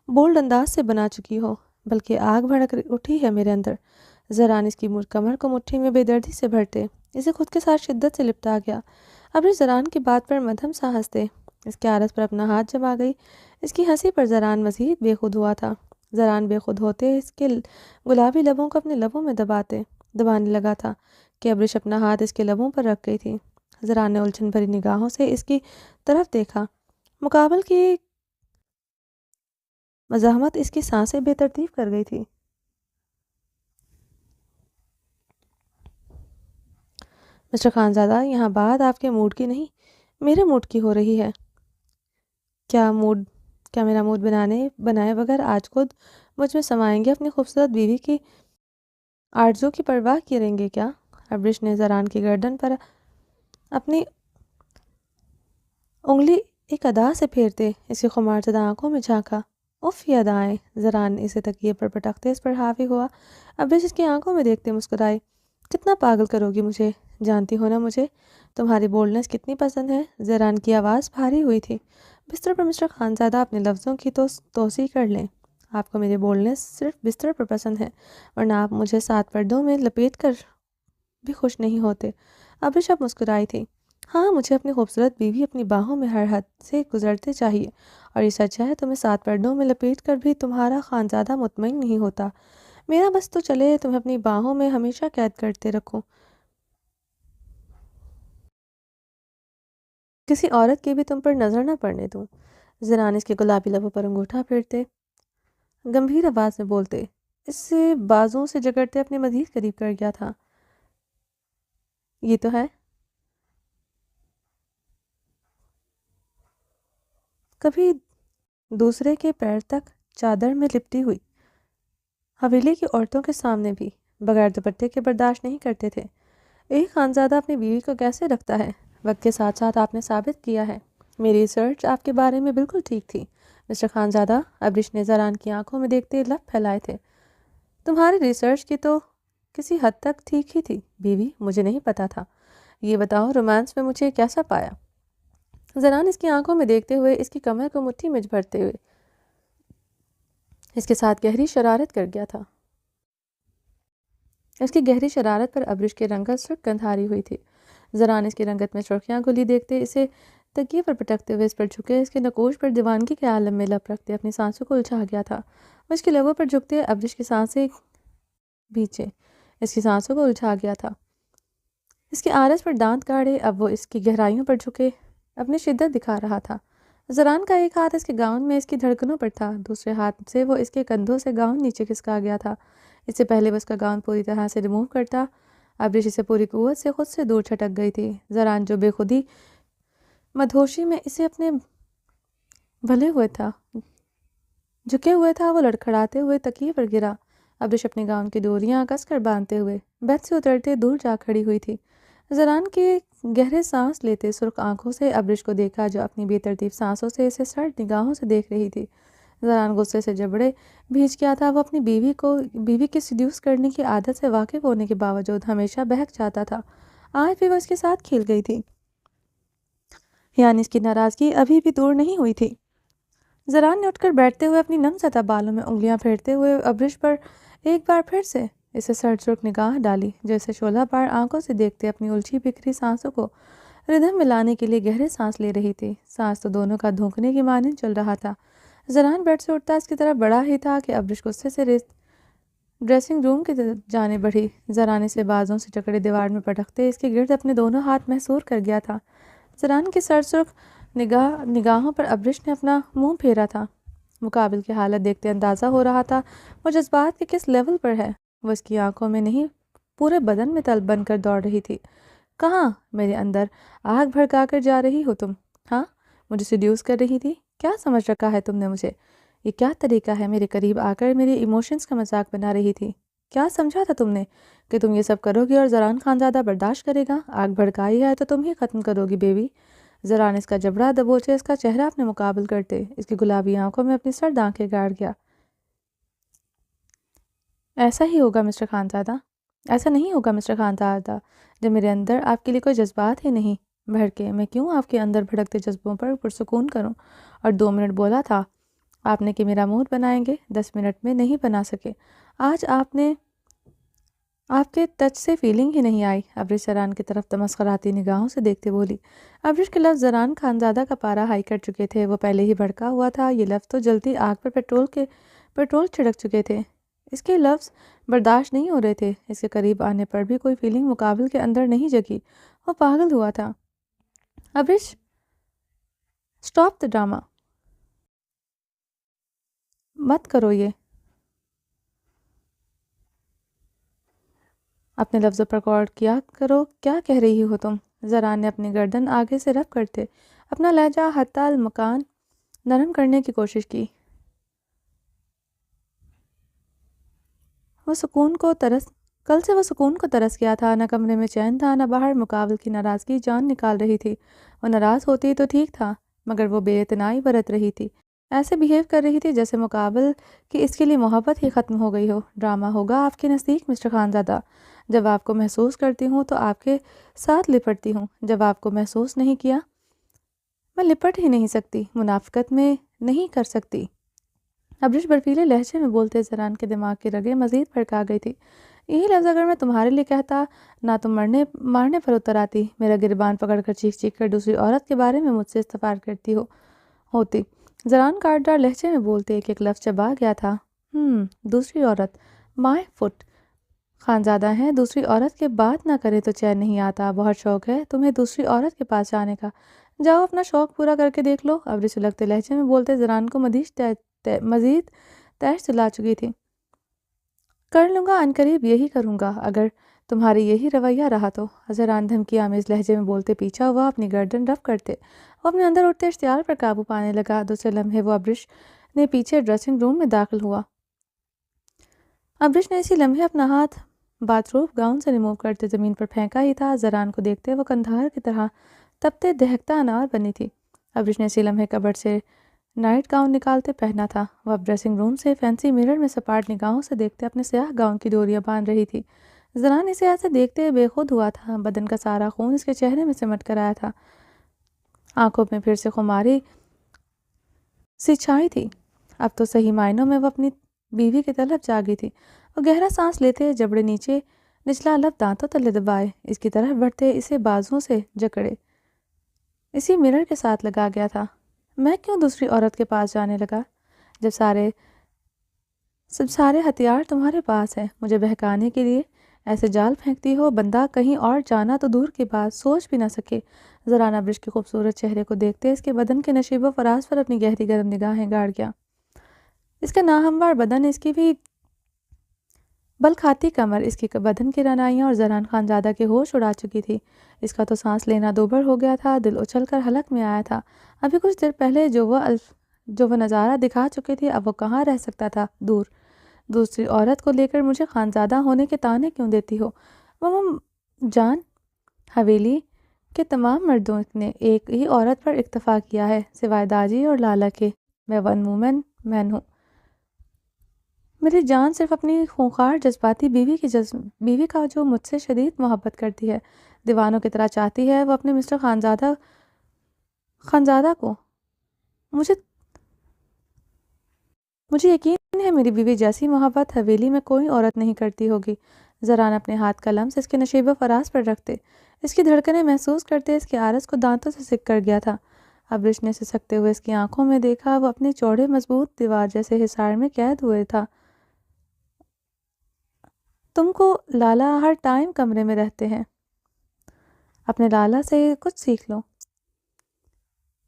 بولڈ انداز سے بنا چکی ہو، بلکہ آگ بھڑک اٹھی ہے میرے اندر۔ زران اس کی کمر کو مٹھی میں بے دردی سے بھرتے اسے خود کے ساتھ شدت سے لپٹا گیا۔ ابرش زران کی بات پر مدھم سا ہنستے اس کے عارض پر اپنا ہاتھ جما گئی۔ اس کی ہنسی پر زران مزید بے خود ہوا تھا۔ زران بے خود ہوتے اس کے گلابی لبوں کو اپنے لبوں میں دبانے لگا تھا کہ ابرش اپنا ہاتھ اس کے لبوں پر رکھ گئی تھی۔ زران نے الجھن بھری نگاہوں سے اس کی طرف دیکھا۔ مقابل کی مزاحمت اس کی سانسیں بے ترتیب کر گئی تھی۔ مسٹر خانزادہ، یہاں بات آپ کے موڈ کی نہیں، میرے موڈ کی ہو رہی ہے۔ کیا میرا موڈ بنائے بغیر آج خود مجھ میں سمائیں گے؟ اپنی خوبصورت بیوی کی آرزو کی پرواہ کریں گے کیا؟ ابرش نے زران کی گردن پر اپنی انگلی ایک ادا سے پھیرتے اس کی خمار زدہ آنکھوں میں جھانکا۔ اف یہ ادائیں! زران اسے تکیے پر پٹکتے اس پر حاوی ہوا۔ ابرش اس کی آنکھوں میں دیکھتے مسکرائی۔ کتنا پاگل کرو گی مجھے؟ جانتی ہو نا مجھے تمہاری بولڈنس کتنی پسند ہے۔ زران کی آواز بھاری ہوئی تھی۔ بستر پر مسٹر خانزادہ اپنے لفظوں کی توسیع کر لیں۔ آپ کو میری بولڈنس صرف بستر پر پسند ہے، ورنہ آپ مجھے 7 پردوں میں لپیٹ کر بھی خوش نہیں ہوتے۔ ابرش اب مسکرائی تھی۔ ہاں، مجھے اپنی خوبصورت بیوی اپنی باہوں میں ہر حد سے گزرتے چاہیے، اور یہ سچ ہے تمہیں 7 پردوں میں لپیٹ کر بھی تمہارا خانزادہ مطمئن نہیں ہوتا۔ میرا بس تو چلے تمہیں اپنی باہوں میں ہمیشہ قید کرتے رکھوں، کسی عورت کی بھی تم پر نظر نہ پڑنے دوں۔ زران اس کے گلابی لبوں پر انگوٹھا پھیرتے گمبھیر آواز میں بولتے اس سے بازوں سے جکڑتے اپنے مزید قریب کر گیا تھا۔ یہ تو ہے، کبھی دوسرے کے پیر تک چادر میں لپٹی ہوئی حویلی کی عورتوں کے سامنے بھی بغیر دوپٹے کے برداشت نہیں کرتے تھے۔ ایک خانزادہ اپنی بیوی کو کیسے رکھتا ہے؟ وقت کے ساتھ ساتھ آپ نے ثابت کیا ہے میری ریسرچ آپ کے بارے میں بالکل ٹھیک تھی مسٹر خانزادہ۔ ابرش نے زران کی آنکھوں میں دیکھتے لب پھیلائے تھے۔ تمہاری ریسرچ کی تو کسی حد تک ٹھیک ہی تھی بیوی، مجھے نہیں پتا تھا۔ یہ بتاؤ رومانس میں مجھے کیسا پایا؟ زران اس کی آنکھوں میں دیکھتے ہوئے اس کی کمر کو مٹھی میں بھرتے ہوئے اس کے ساتھ گہری شرارت کر گیا تھا۔ اس کی گہری شرارت پر ابرش کی رنگت سرخ گندھاری ہوئی تھی۔ زران اس کی رنگت میں سرخیاں گھلی دیکھتے اسے تکیے پر پٹکتے ہوئے اس پر جھکے اس کے نقوش پر دیوانگی کے عالم میں لپ رکھتے اپنی سانسوں کو الجھا گیا تھا۔ وہ اس کے لبوں پر جھکتے ابرش کی سانسیں بیچے اس کی سانسوں کو الجھا گیا تھا۔ اس کے عارض پر دانت گاڑے اب وہ اس کی گہرائیوں پر جھکے اپنی شدت دکھا رہا تھا۔ زران کا ایک ہاتھ اس کے گاؤن میں اس کی دھڑکنوں پر تھا، دوسرے ہاتھ سے وہ اس کے کندھوں سے گاؤن نیچے کھسکا گیا تھا۔ اس سے پہلے بس کا گاؤن پوری طرح سے ریموو کرتا، ابریش اسے پوری قوت سے خود سے دور چھٹک گئی تھی۔ زران جو بے خودی مدہوشی میں اسے اپنے بھلے ہوئے تھا جھکے ہوئے تھا، وہ لڑکھڑاتے ہوئے تکیے پر گرا۔ ابریش اپنے گاؤن کی ڈوریاں کس کر باندھتے ہوئے بیڈ سے اترتے دور جا کھڑی ہوئی تھی۔ زران کے گہرے سانس لیتے سرخ آنکھوں سے ابریش کو دیکھا، جو اپنی بے ترتیب سانسوں سے اسے سرد نگاہوں سے دیکھ رہی تھی۔ زران غصے سے جبڑے بھیج گیا تھا۔ وہ اپنی بیوی کی سیڈیوس کرنے کی عادت سے واقف ہونے کے باوجود ہمیشہ بہک جاتا تھا۔ آج بھی وہ اس کے ساتھ کھیل گئی تھی، یعنی اس کی ناراضگی ابھی بھی دور نہیں ہوئی تھی۔ زران نے اٹھ کر بیٹھتے ہوئے اپنی نم زدہ بالوں میں انگلیاں پھیرتے ہوئے ابریش پر ایک بار پھر سے اسے سرد سرخ نگاہ ڈالی، جو اسے شعلہ بار آنکھوں سے دیکھتے اپنی الجھی بکھری سانسوں کو ردھم ملانے کے لیے گہرے سانس لے رہی تھی۔ سانس تو دونوں کا دھونکنے کی مانند چل رہا تھا۔ زران بیڈ سے اٹھتا اس کی طرف بڑا ہی تھا کہ ابریش غصے سے ڈریسنگ روم کی جانب بڑھی۔ زران اسے بازوں سے جکڑے دیوار میں پٹکتے اس کے گرد اپنے دونوں ہاتھ محصور کر گیا تھا۔ زران کی سرد سرخ نگاہوں پر ابریش نے اپنا منہ پھیرا تھا۔ مقابل کی حالت دیکھتے اندازہ ہو رہا تھا وہ جذبات کے کس لیول پر ہے۔ وہ اس کی آنکھوں میں نہیں پورے بدن میں تل بن کر دوڑ رہی تھی۔ کہاں؟ میرے اندر آگ بھڑکا کر جا رہی ہو تم؟ ہاں، مجھے سیڈیوس کر رہی تھی؟ کیا سمجھ رکھا ہے تم نے مجھے؟ یہ کیا طریقہ ہے؟ میرے قریب آ کر میرے ایموشنز کا مذاق بنا رہی تھی۔ کیا سمجھا تھا تم نے کہ تم یہ سب کرو گی اور زران خانزادہ برداشت کرے گا؟ آگ بھڑکائی ہے تو تم ہی ختم کرو گی بیوی۔ زران اس کا جبڑا دبوچے اس کا چہرہ اپنے مقابل کرتے اس کی گلابی آنکھوں میں اپنی سرد آنکھیں گاڑ گیا۔ ایسا ہی ہوگا مسٹر خانزادہ؟ ایسا نہیں ہوگا مسٹر خانزادہ، جب میرے اندر آپ کے لیے کوئی جذبات ہی نہیں۔ بھڑکے میں کیوں آپ کے اندر بھڑکتے جذبوں پر پرسکون کروں؟ اور 2 منٹ بولا تھا آپ نے کہ میرا موڈ بنائیں گے، 10 منٹ میں نہیں بنا سکے۔ آج آپ کے ٹچ سے فیلنگ ہی نہیں آئی۔ ابریش زران کی طرف تمسخراتی نگاہوں سے دیکھتے بولی۔ ابریش کے لفظ زران خانزادہ کا پارا ہائی کر چکے تھے۔ وہ پہلے ہی بھڑکا ہوا تھا۔ یہ لفظ تو جلتی آگ پر پیٹرول چھڑک چکے تھے۔ اس کے لفظ برداشت نہیں ہو رہے تھے۔ اس کے قریب آنے پر بھی کوئی فیلنگ مقابل کے اندر نہیں جگی۔ وہ پاگل ہوا تھا۔ ابریش، سٹاپ دا ڈرامہ، مت کرو یہ۔ اپنے لفظوں پر غور کیا کرو، کیا کہہ رہی ہو تم؟ زران نے اپنی گردن آگے سے رف کرتے اپنا لہجہ حتی المکان نرم کرنے کی کوشش کی۔ کل سے وہ سکون کو ترس گیا تھا، نہ کمرے میں چین تھا نہ باہر۔ مقابل کی ناراضگی جان نکال رہی تھی۔ وہ ناراض ہوتی تو ٹھیک تھا، مگر وہ بے اعتنائی برت رہی تھی، ایسے بیہیو کر رہی تھی جیسے مقابل کی اس کے لیے محبت ہی ختم ہو گئی ہو۔ ڈرامہ ہوگا آپ کے نزدیک مسٹر خانزادہ؟ جب آپ کو محسوس کرتی ہوں تو آپ کے ساتھ لپٹتی ہوں، جب آپ کو محسوس نہیں کیا میں لپٹ ہی نہیں سکتی، منافقت میں نہیں کر سکتی۔ ابریش برفیلے لہجے میں بولتے زران کے دماغ کی رگیں مزید بھڑکا گئی تھی۔ یہی لفظ اگر میں تمہارے لیے کہتا، نہ تم مارنے پر اتر آتی، میرا گریبان پکڑ کر چیخ چیخ کر دوسری عورت کے بارے میں مجھ سے استفسار کرتی ہوتی۔ زران کاٹدار لہجے میں بولتے ایک ایک لفظ چبا گیا تھا۔ دوسری عورت، مائی فٹ خانزادہ ہیں، دوسری عورت کے بات نہ کرے تو چین نہیں آتا۔ بہت شوق ہے تمہیں دوسری عورت کے پاس جانے کا، جاؤ اپنا شوق پورا کر کے دیکھ لو۔ ابریش سلگتے لہجے میں بولتے زران کو مزید تیش دلا چکی تھی۔ کر لوں گا، عنقریب یہی کروں گا اگر تمہاری یہی رویہ رہا تو۔ زران دھمکی آمیز لہجے میں بولتے پیچھا ہوا اپنی گردن رف کرتے وہ اپنے اندر اٹھتے اشتعال پر قابو پانے لگا۔ دوسرے لمحے وہ ابریش نے پیچھے ڈریسنگ روم میں داخل ہوا۔ ابریش نے اسی لمحے اپنا ہاتھ باتھ روب گاؤن سے ریموو کرتے زمین پر پھینکا ہی تھا۔ زران کو دیکھتے وہ کندھار کی طرح تپتے دہکتا انار بنی تھی۔ ابریش نے اسی لمحے کبرڈ سے نائٹ گاؤن نکالتے پہنا تھا۔ وہ اب ڈریسنگ روم سے فینسی میرر میں سپاٹ نگاہوں سے دیکھتے اپنے سیاہ گاؤن کی ڈوریاں باندھ رہی تھی۔ زران اسے ایسے دیکھتے بے خود ہوا تھا، بدن کا سارا خون اس کے چہرے میں سمٹ کر آیا تھا، آنکھوں میں پھر سے خماری سی چھائی تھی۔ اب تو صحیح معنوں میں وہ اپنی بیوی کی طرف جاگی تھی۔ وہ گہرا سانس لیتے جبڑے نچلا لب دانتوں تلے دبائے اس کی طرف بڑھتے اسے بازوؤں سے جکڑے اسی میرر کے ساتھ لگا گیا تھا۔ میں کیوں دوسری عورت کے پاس جانے لگا جب سارے ہتھیار تمہارے پاس ہیں مجھے بہکانے کے لیے؟ ایسے جال پھینکتی ہو بندہ کہیں اور جانا تو دور کی بات سوچ بھی نہ سکے۔ زران ابریش کے خوبصورت چہرے کو دیکھتے اس کے بدن کے نشیب و فراز پر اپنی گہری گرم نگاہیں گاڑ گیا۔ اس کا ناہموار بدن اس کی بھی بل کھاتی کمر، اس کی بدن کی رعنائیاں اور زران خانزادہ کے ہوش اڑا چکی تھی۔ اس کا تو سانس لینا دوبر ہو گیا تھا، دل اچھل کر حلق میں آیا تھا۔ ابھی کچھ دیر پہلے جو وہ نظارہ دکھا چکے تھے، اب وہ کہاں رہ سکتا تھا؟ دور۔ دوسری عورت کو لے کر مجھے خانزادہ ہونے کے طعنے کیوں دیتی ہو؟ ماما جان، حویلی کے تمام مردوں نے ایک ہی عورت پر اکتفا کیا ہے سوائے داجی اور لالا کے۔ میں ون وومن مین ہوں۔ میری جان صرف اپنی خونخوار جذباتی بیوی کا جو مجھ سے شدید محبت کرتی ہے، دیوانوں کی طرح چاہتی ہے وہ اپنے مسٹر خانزادہ کو۔ مجھے یقین ہے میری بیوی جیسی محبت حویلی میں کوئی عورت نہیں کرتی ہوگی۔ زران اپنے ہاتھ کا لمس اس کے نشیب و فراز پر رکھتے، اس کی دھڑکنیں محسوس کرتے اس کے عارض کو دانتوں سے سک کر گیا تھا۔ ابرش نے سسکتے ہوئے اس کی آنکھوں میں دیکھا، وہ اپنے چوڑے مضبوط دیوار جیسے حصار میں قید ہوئے تھا۔ تم کو لالا ہر ٹائم کمرے میں رہتے ہیں، اپنے لالا سے کچھ سیکھ لو۔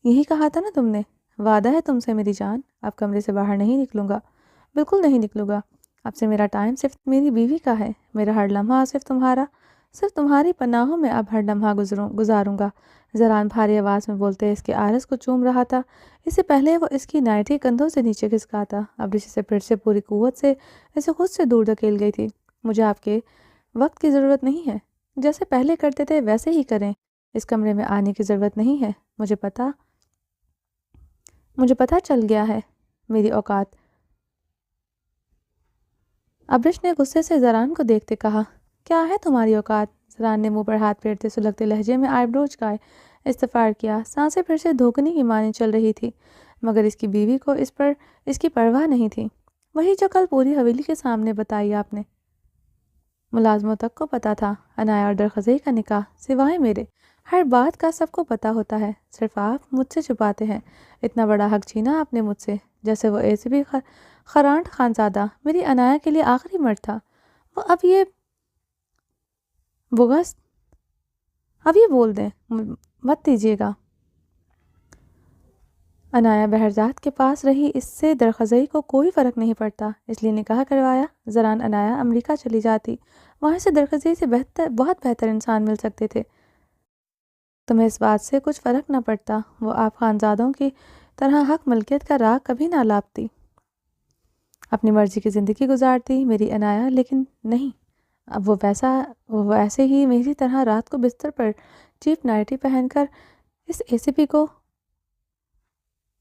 یہی کہا تھا نا تم نے؟ وعدہ ہے تم سے میری جان، اب کمرے سے باہر نہیں نکلوں گا، بالکل نہیں نکلوں گا۔ اب سے میرا ٹائم صرف میری بیوی کا ہے، میرا ہر لمحہ صرف تمہاری پناہوں میں اب ہر لمحہ گزاروں گا۔ زران بھاری آواز میں بولتے اس کے عارض کو چوم رہا تھا۔ اس سے پہلے وہ اس کی نائٹی کندھوں سے نیچے کھسکا تھا، اب اسے پھر سے پوری قوت سے اسے خود سے دور دھکیل گئی تھی۔ مجھے آپ کے وقت کی ضرورت نہیں ہے، جیسے پہلے کرتے تھے ویسے ہی کریں، اس کمرے میں آنے کی ضرورت نہیں ہے۔ مجھے پتہ چل گیا ہے میری اوقات۔ ابرش نے غصے سے زران کو دیکھتے کہا، کیا ہے تمہاری اوقات؟ زران نے منہ پر ہاتھ پھیرتے سلگتے لہجے میں آئی برو چکائے استفار کیا۔ سانسیں پھر سے دھوکنے کی مانی چل رہی تھی، مگر اس کی بیوی کو اس کی پرواہ نہیں تھی۔ وہی جو کل پوری حویلی کے سامنے بتائی آپ نے۔ ملازموں تک کو پتا تھا عنایہ اور درخزئی کا نکاح، سوائے میرے۔ ہر بات کا سب کو پتا ہوتا ہے، صرف آپ مجھ سے چھپاتے ہیں۔ اتنا بڑا حق چھینا آپ نے مجھ سے، جیسے وہ ایسے بھی خرانٹ خانزادہ میری عنایہ کے لیے آخری مرد تھا۔ وہ اب یہ بول دیں، مت دیجیے گا۔ عنایہ بہرزاد کے پاس رہی، اس سے درخزئی کو کوئی فرق نہیں پڑتا، اس لیے نکاح کروایا۔ زران عنایہ امریکہ چلی جاتی، وہاں سے درخزئی سے بہت بہتر انسان مل سکتے تھے۔ تمہیں اس بات سے کچھ فرق نہ پڑتا، وہ آپ خانزادوں کی طرح حق ملکیت کا راگ کبھی نہ لاپتی، اپنی مرضی کی زندگی گزارتی۔ میری عنایہ لیکن نہیں، اب وہ ایسے ہی میری طرح رات کو بستر پر چیپ نائٹی پہن کر اس ACP کو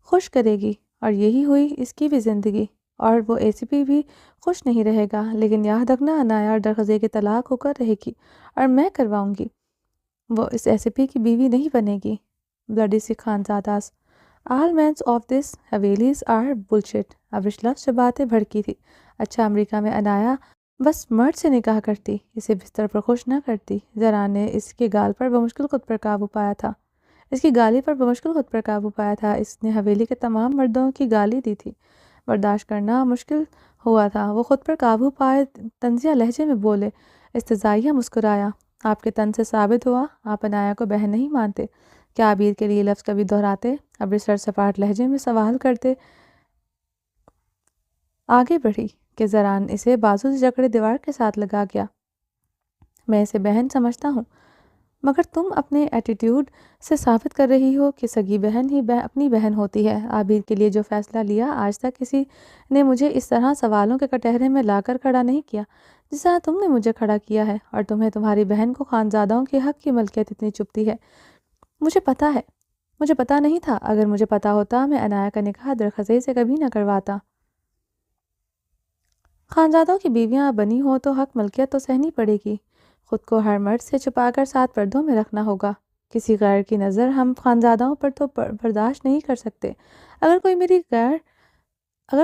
خوش کرے گی، اور یہی ہوئی اس کی بھی زندگی، اور وہ ACP بھی خوش نہیں رہے گا۔ لیکن یاد رکھنا، عنایہ اور درخزئی کی طلاق ہو کر رہے گی، اور میں کرواؤں گی۔ وہ اس ACP کی بیوی نہیں بنے گی۔ بلڈی سی Khanzadas, all mens of this havelis are bullshit. ابرش لفظ سے باتیں بھڑکی تھی۔ اچھا، امریکہ میں عنایہ بس مرد سے نکاح کرتی، اسے بستر پر خوش نہ کرتی۔ زران نے اس کی گالی پر بمشکل خود پر قابو پایا تھا۔ اس نے حویلی کے تمام مردوں کی گالی دی تھی، برداشت کرنا مشکل ہوا تھا۔ وہ خود پر قابو پائے طنزیہ لہجے میں بولے، استہزائیہ مسکرایا، آپ کے تن سے ثابت ہوا آپ عنایہ کو بہن نہیں مانتے۔ کیا عبیر کے لیے لفظ کبھی دہراتے؟ ابرش سرسپاٹ لہجے میں سوال کرتے آگے بڑھی کہ زران اسے بازو سے جکڑے دیوار کے ساتھ لگا گیا۔ میں اسے بہن سمجھتا ہوں، مگر تم اپنے ایٹیٹیوڈ سے ثابت کر رہی ہو کہ سگی بہن ہی اپنی بہن ہوتی ہے۔ عبیر کے لیے جو فیصلہ لیا، آج تک کسی نے مجھے اس طرح سوالوں کے کٹہرے میں لا کر کھڑا نہیں کیا جس طرح تم نے مجھے کھڑا کیا ہے، اور تمہیں تمہاری بہن کو خانزادوں کے حق کی ملکیت اتنی چبھتی ہے۔ مجھے پتا نہیں تھا، اگر مجھے پتا ہوتا میں عنایہ کا نکاح درخزئی سے کبھی نہ کرواتا۔ خانزادوں کی بیویاں بنی ہو تو حق ملکیت تو سہنی پڑے گی، خود کو ہر مرد سے چھپا کر 7 پردوں میں رکھنا ہوگا۔ کسی غیر کی نظر ہم خانزادوں پر تو برداشت نہیں کر سکتے۔ اگر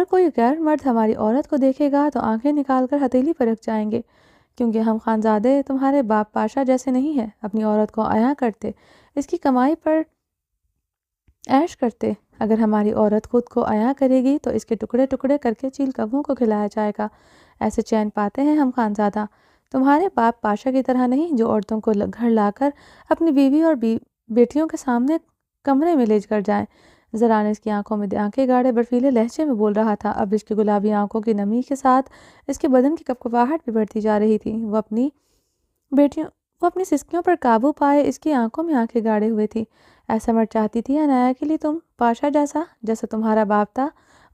کوئی غیر مرد ہماری عورت کو دیکھے گا تو آنکھیں نکال کر ہتھیلی پر رکھ جائیں گے، کیونکہ ہم خانزادے تمہارے باپ پاشا جیسے نہیں ہیں، اپنی عورت کو عیاں کرتے، اس کی کمائی پر عیش کرتے۔ اگر ہماری عورت خود کو عیاں کرے گی تو اس کے ٹکڑے ٹکڑے کر کے چیل کووں کو کھلایا جائے گا۔ ایسے چین پاتے ہیں ہم خانزادہ، تمہارے باپ پاشا کی طرح نہیں، جو عورتوں کو گھر لا کر اپنی بیوی اور بیٹیوں کے سامنے کمرے میں لے کر جائیں۔ ذرا نے اس کی آنکھوں میں آنکھیں گاڑے برفیلے لہجے میں بول رہا تھا۔ ابرش کی گلابی آنکھوں کی نمی کے ساتھ اس کے بدن کی کپکپاہٹ بھی بڑھتی جا رہی تھی۔ وہ اپنی سسکیوں پر قابو پائے اس کی آنکھوں میں آنکھیں گاڑے ہوئے تھی۔ ایسا مرد چاہتی تھی عنایا کے لیے تم، پاشا جیسا تمہارا باپ تھا،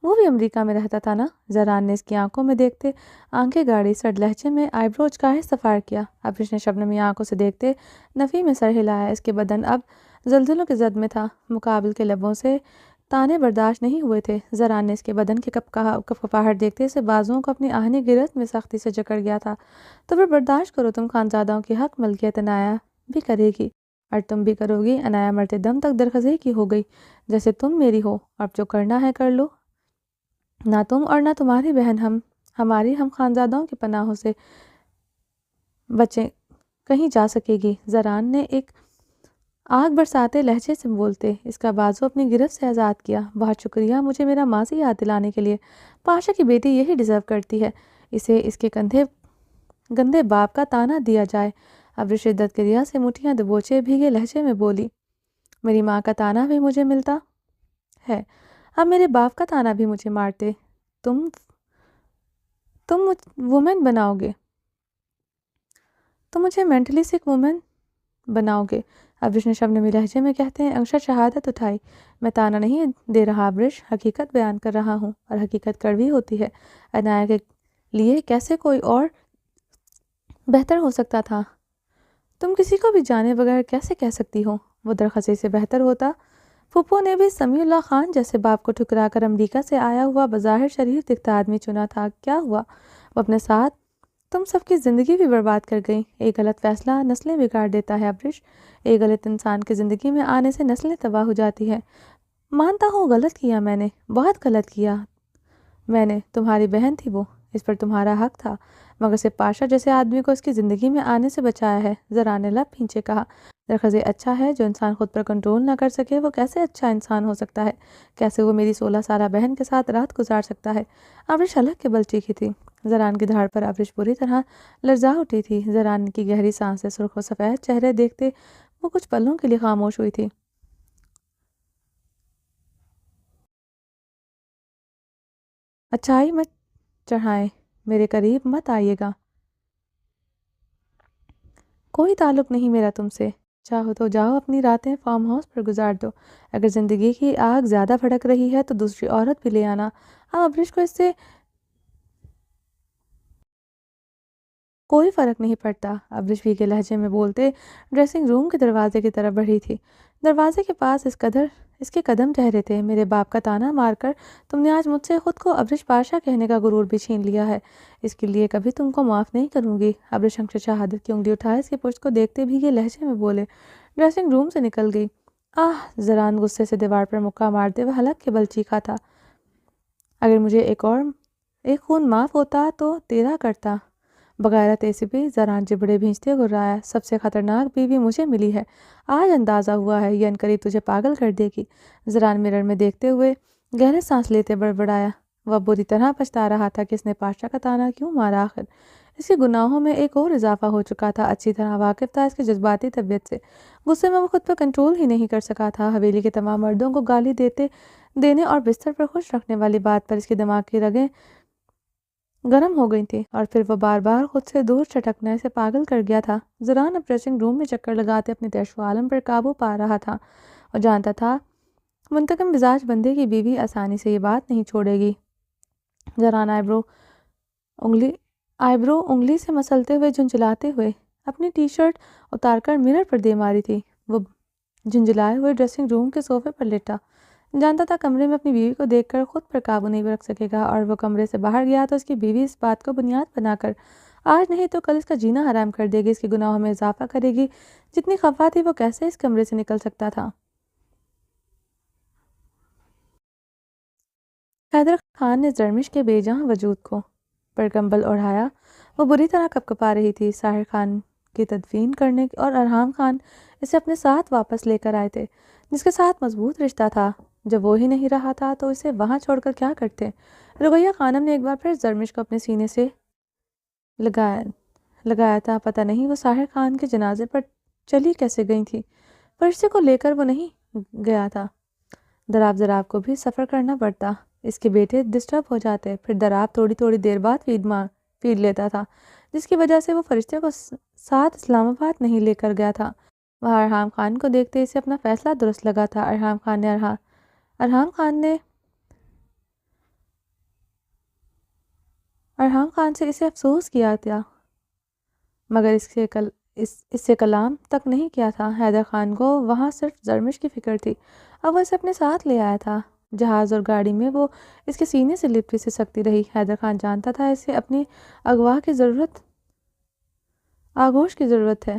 وہ بھی امریکہ میں رہتا تھا نا؟ زران نے اس کی آنکھوں میں دیکھتے آنکھیں گاڑی سرد لہجے میں آئی برو اچکائے استفار کیا۔ ابرش نے شبنمی آنکھوں سے دیکھتے نفی میں سر ہلایا۔ اس کے بدن اب زلزلوں کے زد میں تھا، مقابل کے لبوں سے تانے برداشت نہیں ہوئے تھے۔ زران نے اس کے بدن کی کپکپاہٹ دیکھتے اسے بازوؤں کو اپنی آہنی گرفت میں سختی سے جکڑ گیا تھا۔ تو پھر برداشت کرو، تم خانزادوں کی حق ملکیت عنایا بھی کرے گی اور تم بھی کرو گی۔ عنایا مرتے دم تک درخزی کی ہو گئی، جیسے تم میری ہو، اب جو کرنا ہے کر لو۔ نہ تم اور نہ تمہاری بہن ہماری ہم خانزادوں کی پناہوں سے بچیں کہیں جا سکے گی۔ زران نے ایک آگ برساتے لہجے سے بولتے اس کا بازو اپنی گرفت سے آزاد کیا۔ بہت شکریہ مجھے میرا ماضی یاد دلانے کے لیے۔ پاشا کی بیٹی یہی ڈیزرو کرتی ہے، اسے اس کے گندے باپ کا تانا دیا جائے۔ اب شدت کریا سے مٹھیاں دبوچے بھیگے لہجے میں بولی، میری ماں کا تانا بھی مجھے ملتا ہے، اب میرے باپ کا تانا بھی مجھے مارتے۔ تم وومن بناؤ گے، تم مجھے مینٹلی سک وومن بناؤ گے، ابرش نے شبنمی لہجے میں کہتے ہیں انگشت شہادت اٹھائی۔ میں تانا نہیں دے رہا ابرش، حقیقت بیان کر رہا ہوں، اور حقیقت کڑوی ہوتی ہے۔ عنایا کے لیے کیسے کوئی اور بہتر ہو سکتا تھا؟ تم کسی کو بھی جانے بغیر کیسے کہہ سکتی ہو وہ درخزی سے بہتر ہوتا؟ پھپھو نے بھی سمیع اللہ خان جیسے باپ کو ٹھکرا کر امریکہ سے آیا ہوا بظاہر شریف دکھتا آدمی چنا تھا۔ کیا ہوا؟ وہ اپنے ساتھ تم سب کی زندگی بھی برباد کر گئی۔ ایک غلط فیصلہ نسلیں بگاڑ دیتا ہے ابرش، ایک غلط انسان کی زندگی میں آنے سے نسلیں تباہ ہو جاتی ہے۔ مانتا ہوں غلط کیا میں نے، بہت غلط کیا میں نے، تمہاری بہن تھی وہ، اس پر تمہارا حق تھا، مگر صرف پاشا جیسے آدمی کو اس کی زندگی میں آنے سے بچایا ہے۔ ذرا نے لب کھینچے کہا، درخزے اچھا ہے، جو انسان خود پر کنٹرول نہ کر سکے وہ کیسے اچھا انسان ہو سکتا ہے؟ کیسے وہ میری 16 سالہ بہن کے ساتھ رات گزار سکتا ہے؟ ابرش الگ کے بل چیخی تھی۔ زران کی دھاڑ پر ابرش بری طرح لرزا اٹھی تھی۔ زران کی گہری سانس سے سرخ و سفید چہرے دیکھتے وہ کچھ پلوں کے لیے خاموش ہوئی تھی۔ اچھائی مت چڑھائیں، میرے قریب مت آئیے گا، کوئی تعلق نہیں میرا تم سے، چاہو تو جاؤ اپنی راتیں فارم ہاؤس پر گزار دو، اگر زندگی کی آگ زیادہ بھڑک رہی ہے تو دوسری عورت بھی لے آنا۔ اب ابرش کو اس سے کوئی فرق نہیں پڑتا، ابرش بھی کے لہجے میں بولتے ڈریسنگ روم کے دروازے کی طرف بڑھی تھی۔ دروازے کے پاس اس کے قدم ٹھہرے تھے۔ میرے باپ کا تانا مار کر تم نے آج مجھ سے خود کو ابرش پاشا کہنے کا غرور بھی چھین لیا ہے، اس کے لیے کبھی تم کو معاف نہیں کروں گی۔ ابرش انگشت شہادت کی انگلی اٹھائے اس کی پشت کو دیکھتے بھی یہ لہجے میں بولے، ڈریسنگ روم سے نکل گئی۔ آہ! زران غصے سے دیوار پر مکہ مارتے وہ حلق کے بل چیخا تھا، اگر مجھے ایک خون معاف ہوتا تو تیرا کرتا۔ بغیرت بھی زران جبڑے بھینچتے گرایا، سب سے خطرناک بیوی مجھے ملی ہے، آج اندازہ ہوا ہے یہ عنقریب تجھے پاگل کر دے گی۔ زران مرر میں دیکھتے ہوئے گہرے سانس لیتے بڑبڑایا۔ وہ بری طرح پچھتا رہا تھا کہ اس نے پاشا کا تانا کیوں مارا، آخر اس کے گناہوں میں ایک اور اضافہ ہو چکا تھا، اچھی طرح واقف تھا اس کے جذباتی طبیعت سے۔ غصے میں وہ خود پر کنٹرول ہی نہیں کر سکا تھا۔ حویلی کے تمام مردوں کو گالی دینے اور بستر پر خوش رکھنے والی بات پر اس کے دماغ کی رگیں گرم ہو گئی تھی، اور پھر وہ بار بار خود سے دور چھٹکنا اسے پاگل کر گیا تھا۔ زران اب ڈریسنگ روم میں چکر لگاتے اپنے طیش و عالم پر قابو پا رہا تھا اور جانتا تھا منتقم مزاج بندے کی بیوی آسانی سے یہ بات نہیں چھوڑے گی۔ زران آئیبرو انگلی سے مسلتے ہوئے جھنجھلاتے ہوئے اپنی ٹی شرٹ اتار کر مرر پر دے ماری تھی۔ وہ جھنجھلائے ہوئے ڈریسنگ روم کے صوفے پر لیٹا، جانتا تھا کمرے میں اپنی بیوی کو دیکھ کر خود پر قابو نہیں رکھ سکے گا، اور وہ کمرے سے باہر گیا تو اس کی بیوی اس بات کو بنیاد بنا کر آج نہیں تو کل اس کا جینا حرام کر دے گی، اس کے گناہوں میں اضافہ کرے گی۔ جتنی خفا تھی وہ کیسے اس کمرے سے نکل سکتا تھا؟ حیدر خان نے زرمش کے بے جان وجود کو پر کمبل اڑھایا، وہ بری طرح کپکپا رہی تھی۔ ساحر خان کی تدفین کرنے اور ارحام خان اسے اپنے ساتھ واپس لے کر آئے تھے، جس کے ساتھ مضبوط رشتہ تھا۔ جب وہ ہی نہیں رہا تھا تو اسے وہاں چھوڑ کر کیا کرتے؟ رقیہ خانم نے ایک بار پھر زرمش کو اپنے سینے سے لگایا تھا، پتہ نہیں وہ ساحر خان کے جنازے پر چلی کیسے گئی تھی، فرشتے کو لے کر وہ نہیں گیا تھا۔ دراب زراب کو بھی سفر کرنا پڑتا، اس کے بیٹے ڈسٹرب ہو جاتے، پھر دراب تھوڑی تھوڑی دیر بعد فیڈ لیتا تھا، جس کی وجہ سے وہ فرشتے کو ساتھ اسلام آباد نہیں لے کر گیا تھا۔ وہاں ارحام خان کو دیکھتے اسے اپنا فیصلہ درست لگا تھا۔ ارحام خان سے اسے افسوس کیا تھا، مگر اس سے کلام تک نہیں کیا تھا۔ حیدر خان کو وہاں صرف زرمش کی فکر تھی، اب وہ اسے اپنے ساتھ لے آیا تھا۔ جہاز اور گاڑی میں وہ اس کے سینے سے لپٹی سے سکتی رہی۔ حیدر خان جانتا تھا اسے اپنی آغوش کی ضرورت ہے۔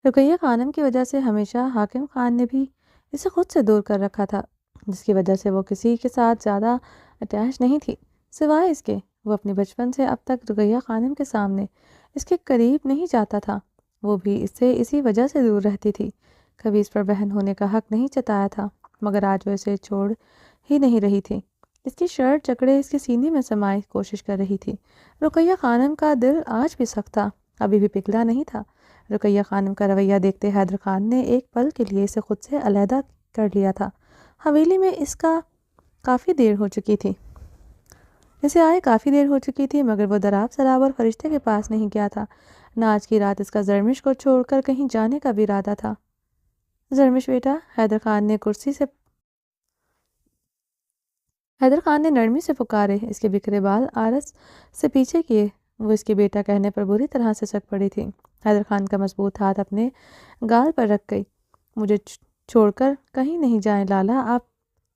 رقیہ خانم کی وجہ سے ہمیشہ حاکم خان نے بھی اسے خود سے دور کر رکھا تھا، جس کی وجہ سے وہ کسی کے ساتھ زیادہ اٹیچ نہیں تھی، سوائے اس کے وہ اپنی بچپن سے اب تک رقیہ خانم کے سامنے اس کے قریب نہیں جاتا تھا۔ وہ بھی اس سے اسی وجہ سے دور رہتی تھی، کبھی اس پر بہن ہونے کا حق نہیں جتایا تھا، مگر آج وہ اسے چھوڑ ہی نہیں رہی تھی۔ اس کی شرٹ جکڑے اس کے سینے میں سمائے کوشش کر رہی تھی۔ رقیہ خانم کا دل آج بھی سخت تھا، ابھی بھی پگھلا نہیں تھا۔ رقیہ خانم کا رویہ دیکھتے حیدر خان نے ایک پل کے لیے اسے خود سے علیحدہ کر لیا تھا۔ حویلی میں اس کا کافی دیر ہو چکی تھی، اسے آئے کافی دیر ہو چکی تھی، مگر وہ دراب سراب اور فرشتے کے پاس نہیں گیا تھا۔ نہ آج کی رات اس کا زرمش کو چھوڑ کر کہیں جانے کا بھی ارادہ تھا۔ زرمش بیٹا، حیدر خان نے نرمی سے پکارے۔ اس کے بکھرے بال آرس سے پیچھے کیے، وہ اس کے بیٹا کہنے پر بری طرح سے سک پڑی تھی۔ حیدر خان کا مضبوط ہاتھ اپنے گال پر رکھ گئی۔ مجھے چھوڑ کر کہیں نہیں جائیں لالا،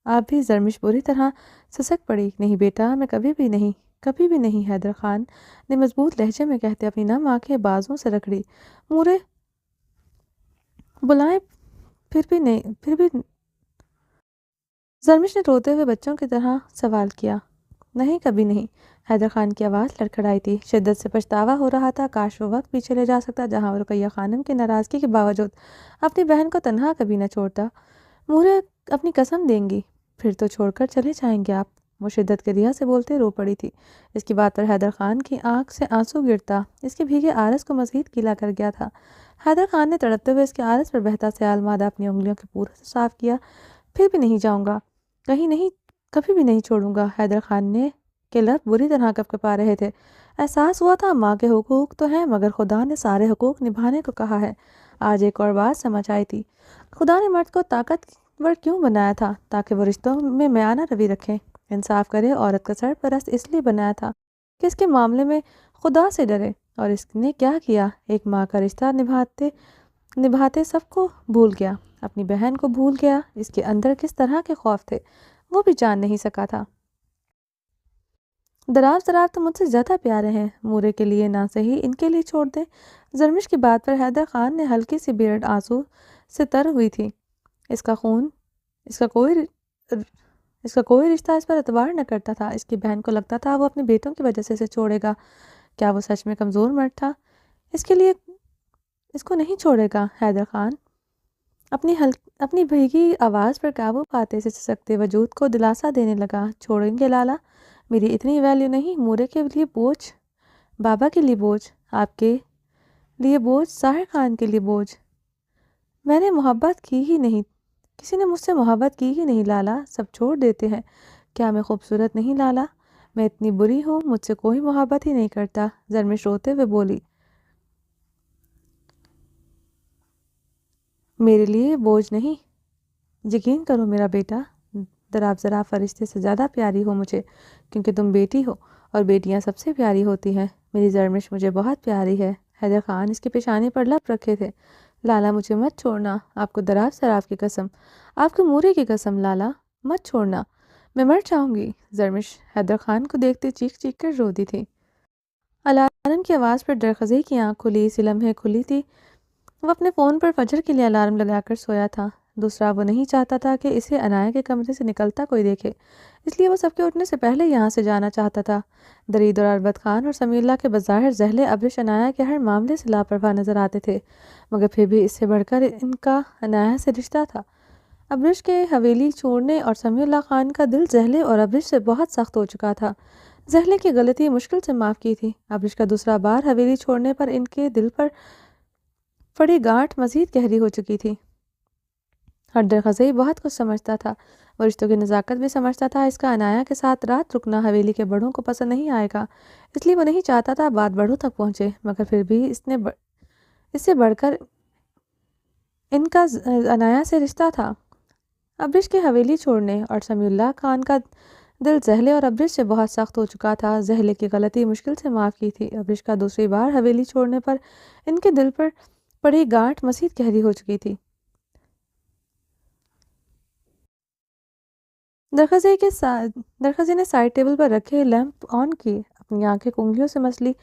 آپ بھی۔ زرمش بری طرح سسک پڑی۔ نہیں بیٹا، میں کبھی بھی نہیں، حیدر خان نے مضبوط لہجے میں کہتے اپنی نم آنکھیں بازوں سے رگڑی۔ مورے بلائیں پھر بھی زرمش نے روتے ہوئے بچوں کی طرح سوال کیا۔ نہیں، کبھی نہیں۔ حیدر خان کی آواز لڑکھڑائی تھی، شدت سے پچھتاوا ہو رہا تھا۔ کاش وہ وقت پیچھے لے جا سکتا جہاں وہ رقیہ خانم کی ناراضگی کے باوجود اپنی بہن کو تنہا کبھی نہ چھوڑتا۔ مورے اپنی قسم دیں گی، پھر تو چھوڑ کر چلے جائیں گے آپ؟ وہ شدت کے ریا سے بولتے رو پڑی تھی۔ اس کی بات پر حیدر خان کی آنکھ سے آنسو گرتا اس کے بھیگے آرس کو مزید گیلا کر گیا تھا۔ حیدر خان نے تڑپتے ہوئے اس کے آرس پر بہتا سیال مادہ اپنی انگلیوں کے پورے سے صاف کیا۔ پھر بھی نہیں جاؤں گا، کہیں نہیں، کبھی بھی نہیں چھوڑوں گا۔ حیدر خان کے لب بری طرح کپکپا رہے تھے۔ احساس ہوا تھا ماں کے حقوق تو ہیں، مگر خدا نے سارے حقوق نبھانے کو کہا ہے۔ آج ایک اور بات سمجھ آئی تھی، خدا نے مرد کو طاقتور کیوں بنایا تھا؟ تاکہ وہ رشتوں میں میانہ روی رکھے، انصاف کرے۔ عورت کا سرپرست اس لیے بنایا تھا کہ اس کے معاملے میں خدا سے ڈرے، اور اس نے کیا کیا؟ ایک ماں کا رشتہ نبھاتے سب کو بھول گیا، اپنی بہن کو بھول گیا۔ اس کے اندر کس طرح کے خوف تھے وہ بھی جان نہیں سکا تھا۔ دراب زراب تو مجھ سے زیادہ پیارے ہیں، مورے کے لیے نہ صحیح ان کے لیے چھوڑ دیں۔ زرمش کی بات پر حیدر خان نے ہلکی سی بیرڈ آنسو سے تر ہوئی تھی۔ اس کا کوئی رشتہ اس پر اعتبار نہ کرتا تھا۔ اس کی بہن کو لگتا تھا وہ اپنے بیٹوں کی وجہ سے اسے چھوڑے گا۔ کیا وہ سچ میں کمزور مرد تھا؟ اس کو نہیں چھوڑے گا۔ حیدر خان اپنی بھیگی آواز پر قابو پاتے سے سسکتے وجود کو دلاسا دینے لگا۔ چھوڑیں گے لالا، میری اتنی ویلیو نہیں، مورے کے لیے بوجھ، بابا کے لیے بوجھ، آپ کے لیے بوجھ، ساحر خان کے لیے بوجھ۔ میں نے محبت کی ہی نہیں، کسی نے مجھ سے محبت کی ہی نہیں لالا، سب چھوڑ دیتے ہیں۔ کیا میں خوبصورت نہیں لالا؟ میں اتنی بری ہوں، مجھ سے کوئی محبت ہی نہیں کرتا۔ زرمش روتے ہوئے بولی۔ میرے لیے بوجھ نہیں، یقین کرو میرا بیٹا، دراب زراب فرشتے سے زیادہ پیاری ہو مجھے، کیونکہ تم بیٹی ہو، اور بیٹیاں سب سے پیاری ہوتی ہیں۔ میری زرمش مجھے بہت پیاری ہے۔ حیدر خان اس کے پیشانے پر لب رکھے تھے۔ لالا مجھے مت چھوڑنا، آپ کو دراب زراب کی قسم، آپ کے مورے کی قسم، لالا مت چھوڑنا، میں مر جاؤں گی۔ زرمش حیدر خان کو دیکھتے چیخ چیخ کر روتی تھی۔ الارم کی آواز پر درخزی کی آنکھ کھلی، اسی لمحے کھلی تھی۔ وہ اپنے فون پر فجر کے لیے الارم لگا کر سویا تھا۔ دوسرا، وہ نہیں چاہتا تھا کہ اسے عنایہ کے کمرے سے نکلتا کوئی دیکھے، اس لیے وہ سب کے اٹھنے سے پہلے یہاں سے جانا چاہتا تھا۔ درید اور اربت خان اور سمیع اللہ کے بظاہر زہلے ابرش عنایہ کے ہر معاملے سے لاپرواہ نظر آتے تھے، مگر پھر بھی اس سے بڑھ کر ان کا عنایہ سے رشتہ تھا۔ ابرش کے حویلی چھوڑنے اور سمیع اللہ خان کا دل زہلے اور ابرش سے بہت سخت ہو چکا تھا۔ زہلے کی غلطی مشکل سے معاف کی تھی، ابرش کا دوسرا بار حویلی چھوڑنے پر ان کے دل پر پڑی گانٹھ مزید گہری ہو چکی تھی۔ اور درخزئی بہت کچھ سمجھتا تھا، وہ رشتوں کی نزاکت بھی سمجھتا تھا۔ اس کا عنایہ کے ساتھ رات رکنا حویلی کے بڑوں کو پسند نہیں آئے گا، اس لیے وہ نہیں چاہتا تھا بات بڑوں تک پہنچے، مگر پھر بھی اس سے بڑھ کر ان کا عنایہ سے رشتہ تھا۔ ابرش کی حویلی چھوڑنے اور سمیع اللہ خان کا دل زہلے اور ابرش سے بہت سخت ہو چکا تھا۔ زہلے کی غلطی مشکل سے معاف کی تھی، ابرش کا دوسری بار حویلی چھوڑنے پر ان کے دل پر پڑی گانٹھ مزید گہری ہو چکی تھی۔ درخزئی نے سائڈ ٹیبل پر رکھے لیمپ آن کی، اپنی آنکھیں انگلیوں سے مس لی۔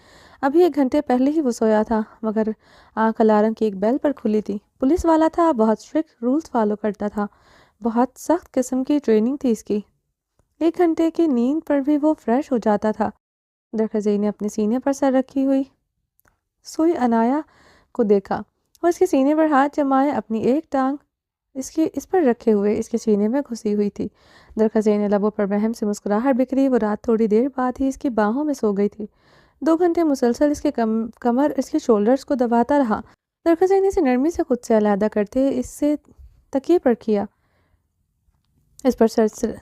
ابھی 1 گھنٹے پہلے ہی وہ سویا تھا، مگر آنکھ الارم کی ایک بیل پر کھلی تھی۔ پولیس والا تھا، بہت اسٹرکٹ رولز فالو کرتا تھا، بہت سخت قسم کی ٹریننگ تھی اس کی۔ 1 گھنٹے کی نیند پر بھی وہ فریش ہو جاتا تھا۔ درخزئی نے اپنے سینے پر سر رکھی ہوئی سوئی عنایہ کو دیکھا۔ وہ اس کے سینے پر ہاتھ جمائے اپنی ایک ٹانگ اس پر رکھے ہوئے اس کے سینے میں گھسی ہوئی تھی۔ درخزئی نے لبوں پر وہم سے مسکراہٹ بکھری۔ وہ رات تھوڑی دیر بعد ہی اس کی باہوں میں سو گئی تھی۔ 2 گھنٹے مسلسل اس کے کمر اس کے شولڈرز کو دباتا رہا۔ درخزئی نے اسے نرمی سے خود سے علیحدہ کرتے اس سے تکیے پر کیا، اس پر سر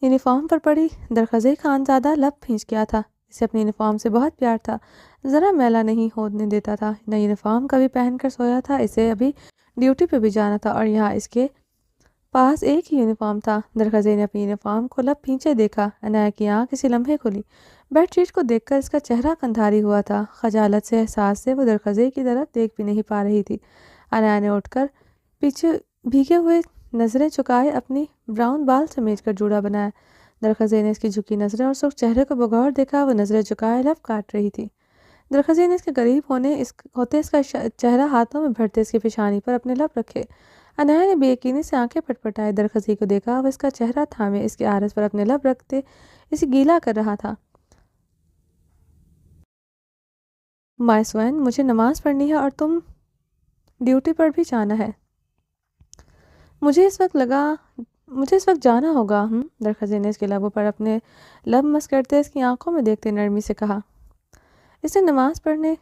یونیفارم پر پڑی۔ درخزئی خانزادہ لب پھینچ گیا تھا، اسے اپنی یونیفارم سے بہت پیار تھا، ذرا میلا نہیں ہونے دیتا تھا۔ نہ یونیفارم کبھی پہن کر سویا تھا، اسے ابھی ڈیوٹی پہ بھی جانا تھا اور یہاں اس کے پاس ایک ہی یونیفارم تھا۔ درخزئی نے اپنی یونیفارم کو لب پھینچے دیکھا۔ عنایہ کی آنکھ اسی لمحے کھلی۔ بیڈ شیٹ کو دیکھ کر اس کا چہرہ کندھاری ہوا تھا۔ خجالت سے احساس سے وہ درخزئی کی طرف دیکھ بھی نہیں پا رہی تھی۔ عنایہ نے اٹھ کر پیچھے بھیگے ہوئے نظریں چکائے اپنی براؤن بال سمیٹ کر جوڑا بنایا۔ درخزئی نے اس کی جھکی نظریں اور سرخ چہرے کو بغور دیکھا، وہ نظریں چکائے لب کاٹ رہی تھی۔ درخزئی نے اس کے قریب ہوتے اس کا چہرہ ہاتھوں میں بھرتے اس کی پیشانی پر اپنے لب رکھے۔ عنایہ نے بے یقینی سے آنکھیں پٹپٹائے، درخزئی کو دیکھا، وہ اس کا چہرہ تھامے اس کے عارض پر اپنے لب رکھتے اسے گیلا کر رہا تھا۔ مائی سوین، مجھے نماز پڑھنی ہے اور تم ڈیوٹی پر بھی جانا ہے۔ مجھے اس وقت جانا ہوگا۔ درخزئی نے اس کے لبوں پر اپنے لب مس کرتے اس کی آنکھوں میں دیکھتے نرمی سے کہا۔ اسے نماز پڑھنے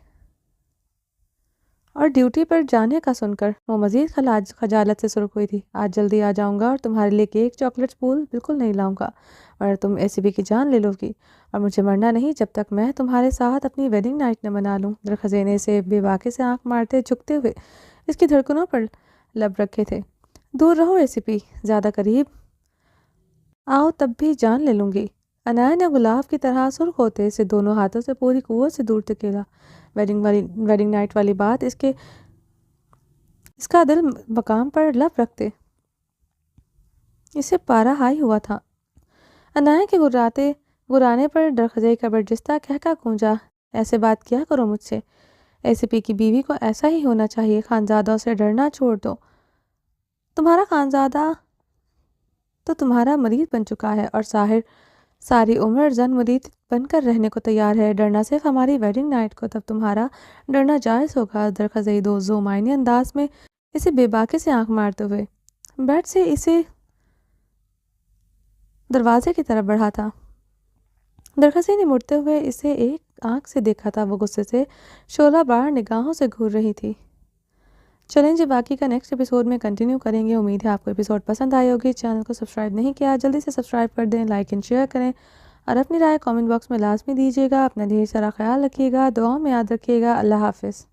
اور ڈیوٹی پر جانے کا سن کر وہ مزید خجالت سے سرخ ہوئی تھی۔ آج جلدی آ جاؤں گا اور تمہارے لیے کیک، چاکلیٹس پھول بالکل نہیں لاؤں گا، اور تم ACP کی جان لے لو گی، اور مجھے مرنا نہیں جب تک میں تمہارے ساتھ اپنی ویڈنگ نائٹ نہ منا لوں۔ درخزئی نے اسے بے باکی سے آنکھ مارتے جھکتے ہوئے اس کی دھڑکنوں پر لب رکھے تھے۔ دور رہو ACP، زیادہ قریب آؤ تب بھی جان لے لوں گی۔ عنایہ نے گلاب کی طرح سرخ ہوتے اسے دونوں ہاتھوں سے پوری قوت سے دور دھکیلا۔ ویڈنگ نائٹ والی بات اس کا دل مقام پر لب رکھتے اسے پارا ہائی ہوا تھا۔ عنایہ کے گرانے پر درخزئی کا برجستہ کہہ گونجا، ایسے بات کیا کرو مجھ سے، ACP کی بیوی کو ایسا ہی ہونا چاہیے۔ خانزادوں سے ڈرنا چھوڑ دو، تمہارا خانزادہ تو تمہارا مرید بن چکا ہے اور ساری عمر زن مرید بن کر رہنے کو تیار ہے۔ ڈرنا صرف ہماری ویڈنگ نائٹ کو، تب تمہارا ڈرنا جائز ہوگا۔ درخزئی ذو معنی انداز میں اسے بے باکی سے آنکھ مارتے ہوئے بیڈ سے اسے دروازے کی طرف بڑھا تھا۔ درخزئی نے مڑتے ہوئے اسے ایک آنکھ سے دیکھا تھا، وہ غصے سے شعلہ بار نگاہوں سے گھور رہی تھی۔ چلیں جی، باقی کا نیکسٹ ایپیسوڈ میں کنٹینیو کریں گے۔ امید ہے آپ کو ایپیسوڈ پسند آئی ہوگی۔ چینل کو سبسکرائب نہیں کیا، جلدی سے سبسکرائب کر دیں، لائک اینڈ شیئر کریں، اور اپنی رائے کامنٹ باکس میں لازمی دیجیے گا۔ اپنا ڈھیر سارا خیال رکھیے گا، دعاؤں میں یاد رکھیے گا۔ اللہ حافظ۔